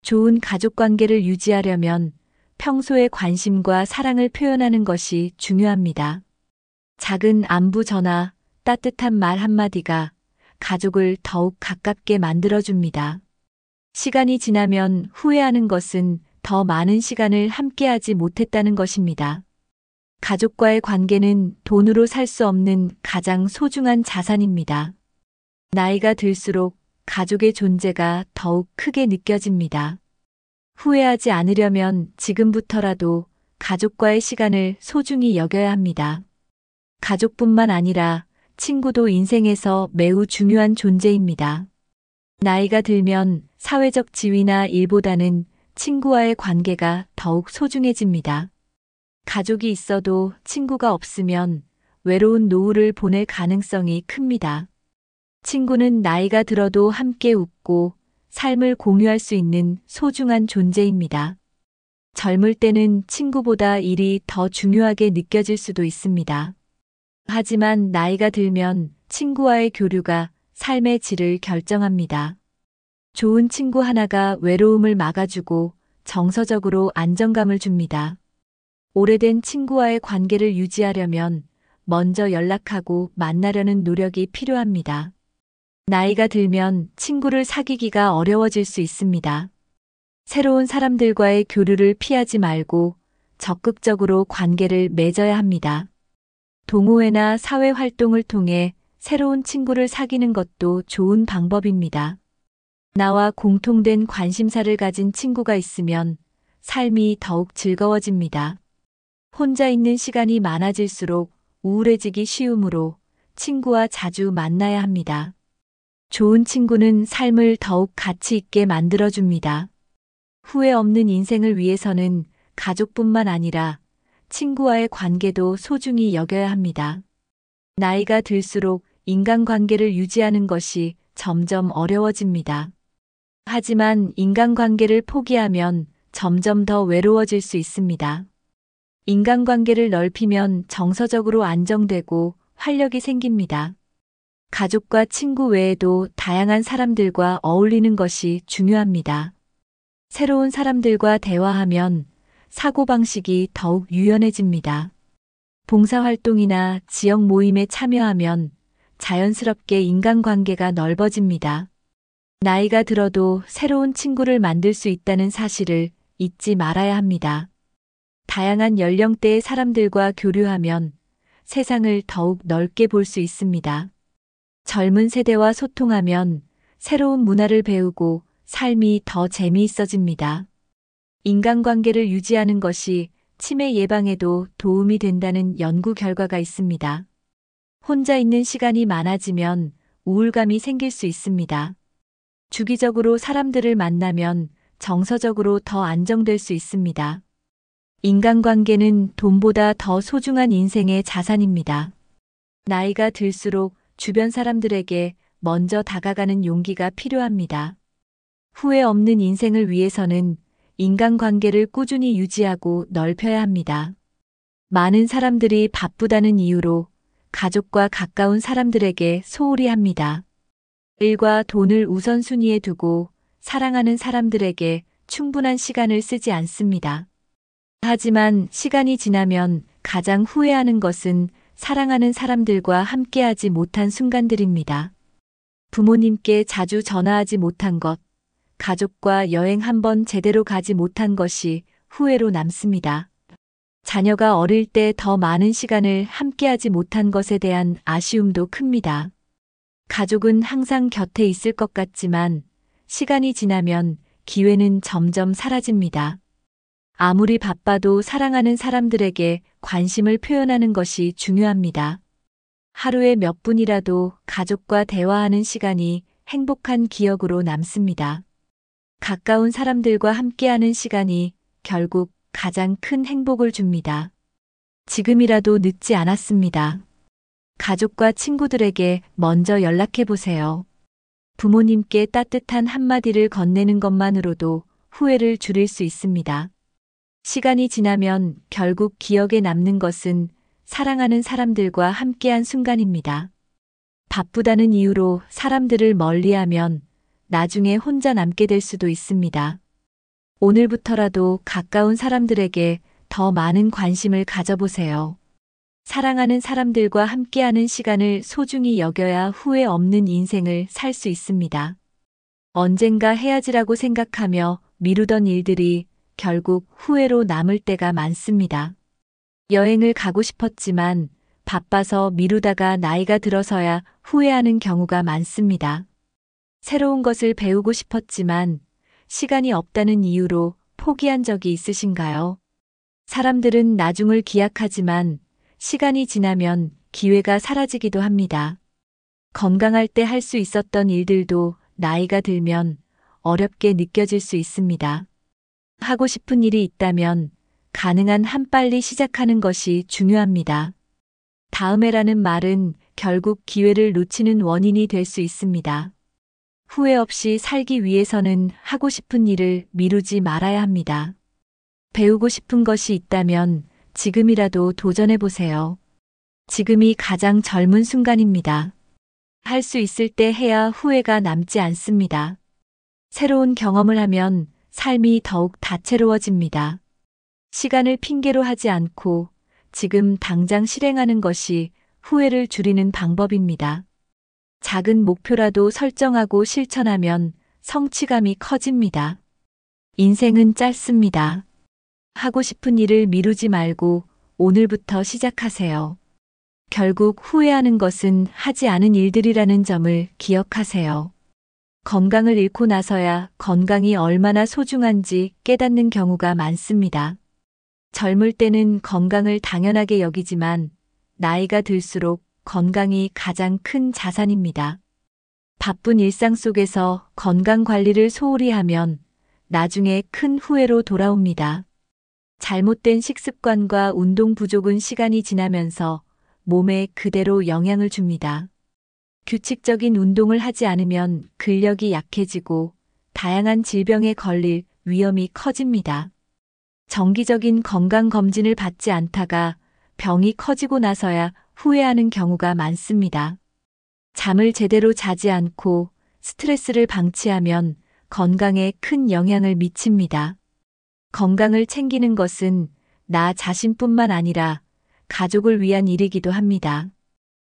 좋은 가족 관계를 유지하려면 평소에 관심과 사랑을 표현하는 것이 중요합니다. 작은 안부 전화, 따뜻한 말 한마디가 가족을 더욱 가깝게 만들어줍니다. 시간이 지나면 후회하는 것은 더 많은 시간을 함께하지 못했다는 것입니다. 가족과의 관계는 돈으로 살 수 없는 가장 소중한 자산입니다. 나이가 들수록 가족의 존재가 더욱 크게 느껴집니다. 후회하지 않으려면 지금부터라도 가족과의 시간을 소중히 여겨야 합니다. 가족뿐만 아니라 친구도 인생에서 매우 중요한 존재입니다. 나이가 들면 사회적 지위나 일보다는 친구와의 관계가 더욱 소중해집니다. 가족이 있어도 친구가 없으면 외로운 노후를 보낼 가능성이 큽니다. 친구는 나이가 들어도 함께 웃고 삶을 공유할 수 있는 소중한 존재입니다. 젊을 때는 친구보다 일이 더 중요하게 느껴질 수도 있습니다. 하지만 나이가 들면 친구와의 교류가 삶의 질을 결정합니다. 좋은 친구 하나가 외로움을 막아주고 정서적으로 안정감을 줍니다. 오래된 친구와의 관계를 유지하려면 먼저 연락하고 만나려는 노력이 필요합니다. 나이가 들면 친구를 사귀기가 어려워질 수 있습니다. 새로운 사람들과의 교류를 피하지 말고 적극적으로 관계를 맺어야 합니다. 동호회나 사회 활동을 통해 새로운 친구를 사귀는 것도 좋은 방법입니다. 나와 공통된 관심사를 가진 친구가 있으면 삶이 더욱 즐거워집니다. 혼자 있는 시간이 많아질수록 우울해지기 쉬우므로 친구와 자주 만나야 합니다. 좋은 친구는 삶을 더욱 가치 있게 만들어줍니다. 후회 없는 인생을 위해서는 가족뿐만 아니라 친구와의 관계도 소중히 여겨야 합니다. 나이가 들수록 인간관계를 유지하는 것이 점점 어려워집니다. 하지만 인간관계를 포기하면 점점 더 외로워질 수 있습니다. 인간관계를 넓히면 정서적으로 안정되고 활력이 생깁니다. 가족과 친구 외에도 다양한 사람들과 어울리는 것이 중요합니다. 새로운 사람들과 대화하면 사고방식이 더욱 유연해집니다. 봉사활동이나 지역 모임에 참여하면 자연스럽게 인간관계가 넓어집니다. 나이가 들어도 새로운 친구를 만들 수 있다는 사실을 잊지 말아야 합니다. 다양한 연령대의 사람들과 교류하면 세상을 더욱 넓게 볼 수 있습니다. 젊은 세대와 소통하면 새로운 문화를 배우고 삶이 더 재미있어집니다. 인간관계를 유지하는 것이 치매 예방에도 도움이 된다는 연구 결과가 있습니다. 혼자 있는 시간이 많아지면 우울감이 생길 수 있습니다. 주기적으로 사람들을 만나면 정서적으로 더 안정될 수 있습니다. 인간관계는 돈보다 더 소중한 인생의 자산입니다. 나이가 들수록 주변 사람들에게 먼저 다가가는 용기가 필요합니다. 후회 없는 인생을 위해서는 인간관계를 꾸준히 유지하고 넓혀야 합니다. 많은 사람들이 바쁘다는 이유로 가족과 가까운 사람들에게 소홀히 합니다. 일과 돈을 우선순위에 두고 사랑하는 사람들에게 충분한 시간을 쓰지 않습니다. 하지만 시간이 지나면 가장 후회하는 것은 사랑하는 사람들과 함께하지 못한 순간들입니다. 부모님께 자주 전화하지 못한 것, 가족과 여행 한번 제대로 가지 못한 것이 후회로 남습니다. 자녀가 어릴 때 더 많은 시간을 함께하지 못한 것에 대한 아쉬움도 큽니다. 가족은 항상 곁에 있을 것 같지만 시간이 지나면 기회는 점점 사라집니다. 아무리 바빠도 사랑하는 사람들에게 관심을 표현하는 것이 중요합니다. 하루에 몇 분이라도 가족과 대화하는 시간이 행복한 기억으로 남습니다. 가까운 사람들과 함께하는 시간이 결국 가장 큰 행복을 줍니다. 지금이라도 늦지 않았습니다. 가족과 친구들에게 먼저 연락해 보세요. 부모님께 따뜻한 한마디를 건네는 것만으로도 후회를 줄일 수 있습니다. 시간이 지나면 결국 기억에 남는 것은 사랑하는 사람들과 함께한 순간입니다. 바쁘다는 이유로 사람들을 멀리하면 나중에 혼자 남게 될 수도 있습니다. 오늘부터라도 가까운 사람들에게 더 많은 관심을 가져보세요. 사랑하는 사람들과 함께하는 시간을 소중히 여겨야 후회 없는 인생을 살 수 있습니다. 언젠가 해야지라고 생각하며 미루던 일들이 결국 후회로 남을 때가 많습니다. 여행을 가고 싶었지만 바빠서 미루다가 나이가 들어서야 후회하는 경우가 많습니다. 새로운 것을 배우고 싶었지만 시간이 없다는 이유로 포기한 적이 있으신가요? 사람들은 나중을 기약하지만 시간이 지나면 기회가 사라지기도 합니다. 건강할 때 할 수 있었던 일들도 나이가 들면 어렵게 느껴질 수 있습니다. 하고 싶은 일이 있다면 가능한 한 빨리 시작하는 것이 중요합니다. 다음에라는 말은 결국 기회를 놓치는 원인이 될 수 있습니다. 후회 없이 살기 위해서는 하고 싶은 일을 미루지 말아야 합니다. 배우고 싶은 것이 있다면 지금이라도 도전해 보세요. 지금이 가장 젊은 순간입니다. 할 수 있을 때 해야 후회가 남지 않습니다. 새로운 경험을 하면 삶이 더욱 다채로워집니다. 시간을 핑계로 하지 않고 지금 당장 실행하는 것이 후회를 줄이는 방법입니다. 작은 목표라도 설정하고 실천하면 성취감이 커집니다. 인생은 짧습니다. 하고 싶은 일을 미루지 말고 오늘부터 시작하세요. 결국 후회하는 것은 하지 않은 일들이라는 점을 기억하세요. 건강을 잃고 나서야 건강이 얼마나 소중한지 깨닫는 경우가 많습니다. 젊을 때는 건강을 당연하게 여기지만 나이가 들수록 건강이 가장 큰 자산입니다. 바쁜 일상 속에서 건강 관리를 소홀히 하면 나중에 큰 후회로 돌아옵니다. 잘못된 식습관과 운동 부족은 시간이 지나면서 몸에 그대로 영향을 줍니다. 규칙적인 운동을 하지 않으면 근력이 약해지고 다양한 질병에 걸릴 위험이 커집니다. 정기적인 건강검진을 받지 않다가 병이 커지고 나서야 후회하는 경우가 많습니다. 잠을 제대로 자지 않고 스트레스를 방치하면 건강에 큰 영향을 미칩니다. 건강을 챙기는 것은 나 자신뿐만 아니라 가족을 위한 일이기도 합니다.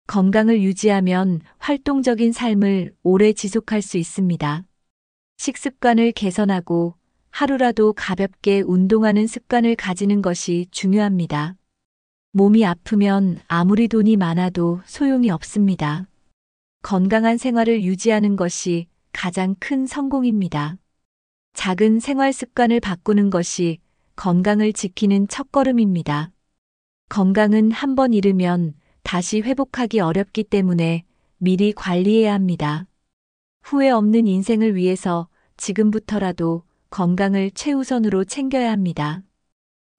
건강을 유지하면 활동적인 삶을 오래 지속할 수 있습니다. 식습관을 개선하고 하루라도 가볍게 운동하는 습관을 가지는 것이 중요합니다. 몸이 아프면 아무리 돈이 많아도 소용이 없습니다. 건강한 생활을 유지하는 것이 가장 큰 성공입니다. 작은 생활 습관을 바꾸는 것이 건강을 지키는 첫걸음입니다. 건강은 한 번 잃으면 다시 회복하기 어렵기 때문에 미리 관리해야 합니다. 후회 없는 인생을 위해서 지금부터라도 건강을 최우선으로 챙겨야 합니다.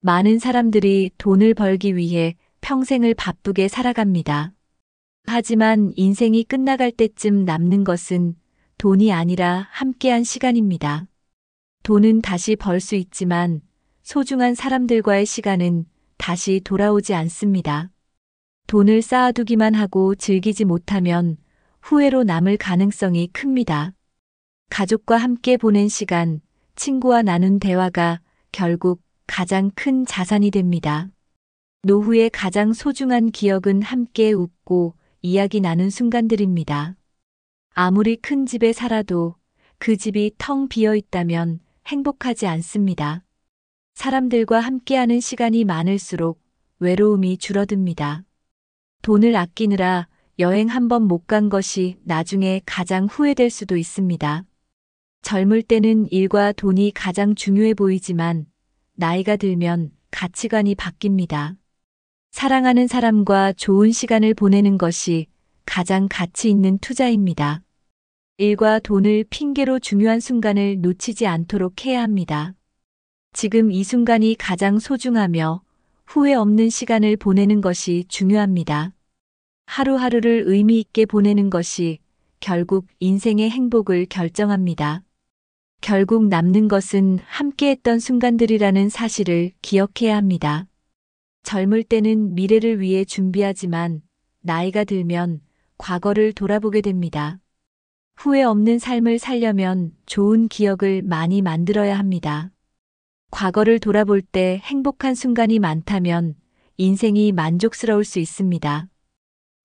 많은 사람들이 돈을 벌기 위해 평생을 바쁘게 살아갑니다. 하지만 인생이 끝나갈 때쯤 남는 것은 돈이 아니라 함께한 시간입니다. 돈은 다시 벌 수 있지만 소중한 사람들과의 시간은 다시 돌아오지 않습니다. 돈을 쌓아두기만 하고 즐기지 못하면 후회로 남을 가능성이 큽니다. 가족과 함께 보낸 시간, 친구와 나눈 대화가 결국 가장 큰 자산이 됩니다. 노후의 가장 소중한 기억은 함께 웃고 이야기 나눈 순간들입니다. 아무리 큰 집에 살아도 그 집이 텅 비어 있다면 행복하지 않습니다. 사람들과 함께하는 시간이 많을수록 외로움이 줄어듭니다. 돈을 아끼느라 여행 한 번 못 간 것이 나중에 가장 후회될 수도 있습니다. 젊을 때는 일과 돈이 가장 중요해 보이지만 나이가 들면 가치관이 바뀝니다. 사랑하는 사람과 좋은 시간을 보내는 것이 가장 가치 있는 투자입니다. 일과 돈을 핑계로 중요한 순간을 놓치지 않도록 해야 합니다. 지금 이 순간이 가장 소중하며 후회 없는 시간을 보내는 것이 중요합니다. 하루하루를 의미 있게 보내는 것이 결국 인생의 행복을 결정합니다. 결국 남는 것은 함께했던 순간들이라는 사실을 기억해야 합니다. 젊을 때는 미래를 위해 준비하지만 나이가 들면 과거를 돌아보게 됩니다. 후회 없는 삶을 살려면 좋은 기억을 많이 만들어야 합니다. 과거를 돌아볼 때 행복한 순간이 많다면 인생이 만족스러울 수 있습니다.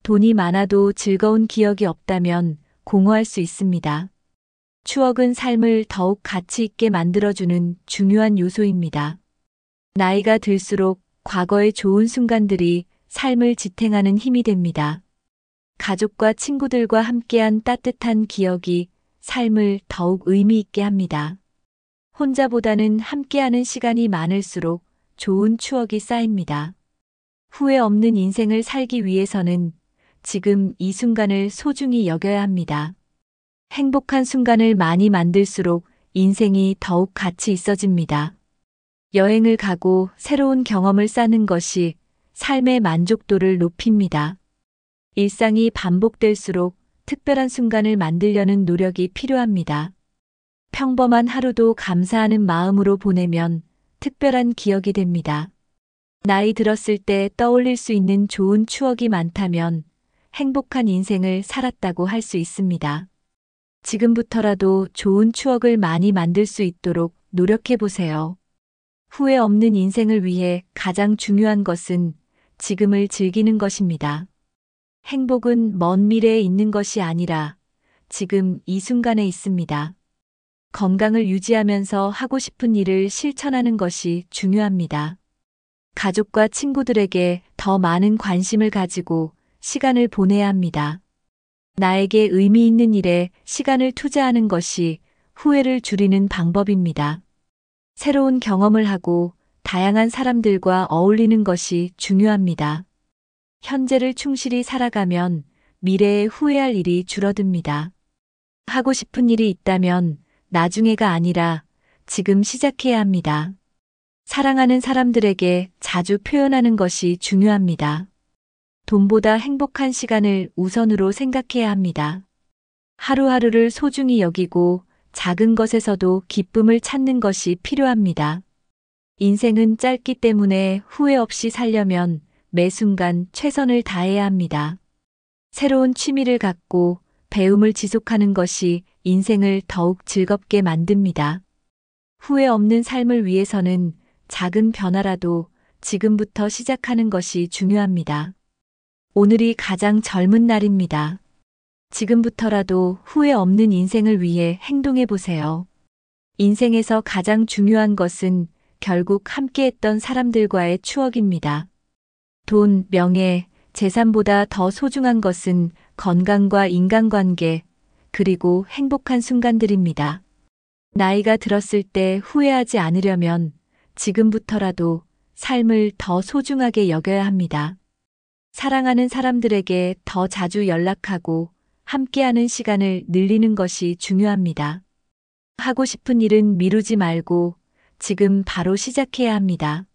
돈이 많아도 즐거운 기억이 없다면 공허할 수 있습니다. 추억은 삶을 더욱 가치 있게 만들어주는 중요한 요소입니다. 나이가 들수록 과거의 좋은 순간들이 삶을 지탱하는 힘이 됩니다. 가족과 친구들과 함께한 따뜻한 기억이 삶을 더욱 의미 있게 합니다. 혼자보다는 함께하는 시간이 많을수록 좋은 추억이 쌓입니다. 후회 없는 인생을 살기 위해서는 지금 이 순간을 소중히 여겨야 합니다. 행복한 순간을 많이 만들수록 인생이 더욱 가치 있어집니다. 여행을 가고 새로운 경험을 쌓는 것이 삶의 만족도를 높입니다. 일상이 반복될수록 특별한 순간을 만들려는 노력이 필요합니다. 평범한 하루도 감사하는 마음으로 보내면 특별한 기억이 됩니다. 나이 들었을 때 떠올릴 수 있는 좋은 추억이 많다면 행복한 인생을 살았다고 할 수 있습니다. 지금부터라도 좋은 추억을 많이 만들 수 있도록 노력해 보세요. 후회 없는 인생을 위해 가장 중요한 것은 지금을 즐기는 것입니다. 행복은 먼 미래에 있는 것이 아니라 지금 이 순간에 있습니다. 건강을 유지하면서 하고 싶은 일을 실천하는 것이 중요합니다. 가족과 친구들에게 더 많은 관심을 가지고 시간을 보내야 합니다. 나에게 의미 있는 일에 시간을 투자하는 것이 후회를 줄이는 방법입니다. 새로운 경험을 하고 다양한 사람들과 어울리는 것이 중요합니다. 현재를 충실히 살아가면 미래에 후회할 일이 줄어듭니다. 하고 싶은 일이 있다면 나중에가 아니라 지금 시작해야 합니다. 사랑하는 사람들에게 자주 표현하는 것이 중요합니다. 돈보다 행복한 시간을 우선으로 생각해야 합니다. 하루하루를 소중히 여기고 작은 것에서도 기쁨을 찾는 것이 필요합니다. 인생은 짧기 때문에 후회 없이 살려면 매 순간 최선을 다해야 합니다. 새로운 취미를 갖고 배움을 지속하는 것이 인생을 더욱 즐겁게 만듭니다. 후회 없는 삶을 위해서는 작은 변화라도 지금부터 시작하는 것이 중요합니다. 오늘이 가장 젊은 날입니다. 지금부터라도 후회 없는 인생을 위해 행동해 보세요. 인생에서 가장 중요한 것은 결국 함께했던 사람들과의 추억입니다. 돈, 명예, 재산보다 더 소중한 것은 건강과 인간관계, 그리고 행복한 순간들입니다. 나이가 들었을 때 후회하지 않으려면 지금부터라도 삶을 더 소중하게 여겨야 합니다. 사랑하는 사람들에게 더 자주 연락하고 함께하는 시간을 늘리는 것이 중요합니다. 하고 싶은 일은 미루지 말고 지금 바로 시작해야 합니다.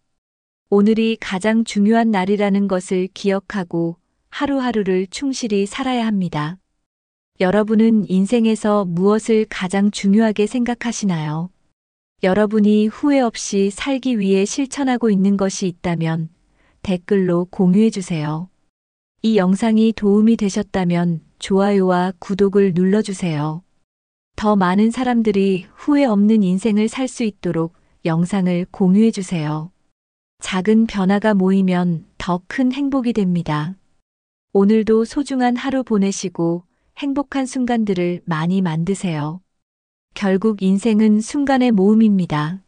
오늘이 가장 중요한 날이라는 것을 기억하고 하루하루를 충실히 살아야 합니다. 여러분은 인생에서 무엇을 가장 중요하게 생각하시나요? 여러분이 후회 없이 살기 위해 실천하고 있는 것이 있다면 댓글로 공유해 주세요. 이 영상이 도움이 되셨다면 좋아요와 구독을 눌러주세요. 더 많은 사람들이 후회 없는 인생을 살 수 있도록 영상을 공유해 주세요. 작은 변화가 모이면 더 큰 행복이 됩니다. 오늘도 소중한 하루 보내시고 행복한 순간들을 많이 만드세요. 결국 인생은 순간의 모음입니다.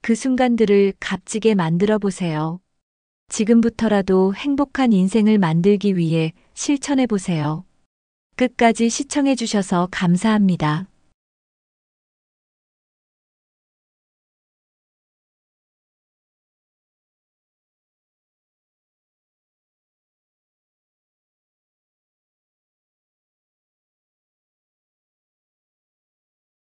그 순간들을 값지게 만들어 보세요. 지금부터라도 행복한 인생을 만들기 위해 실천해 보세요. 끝까지 시청해 주셔서 감사합니다.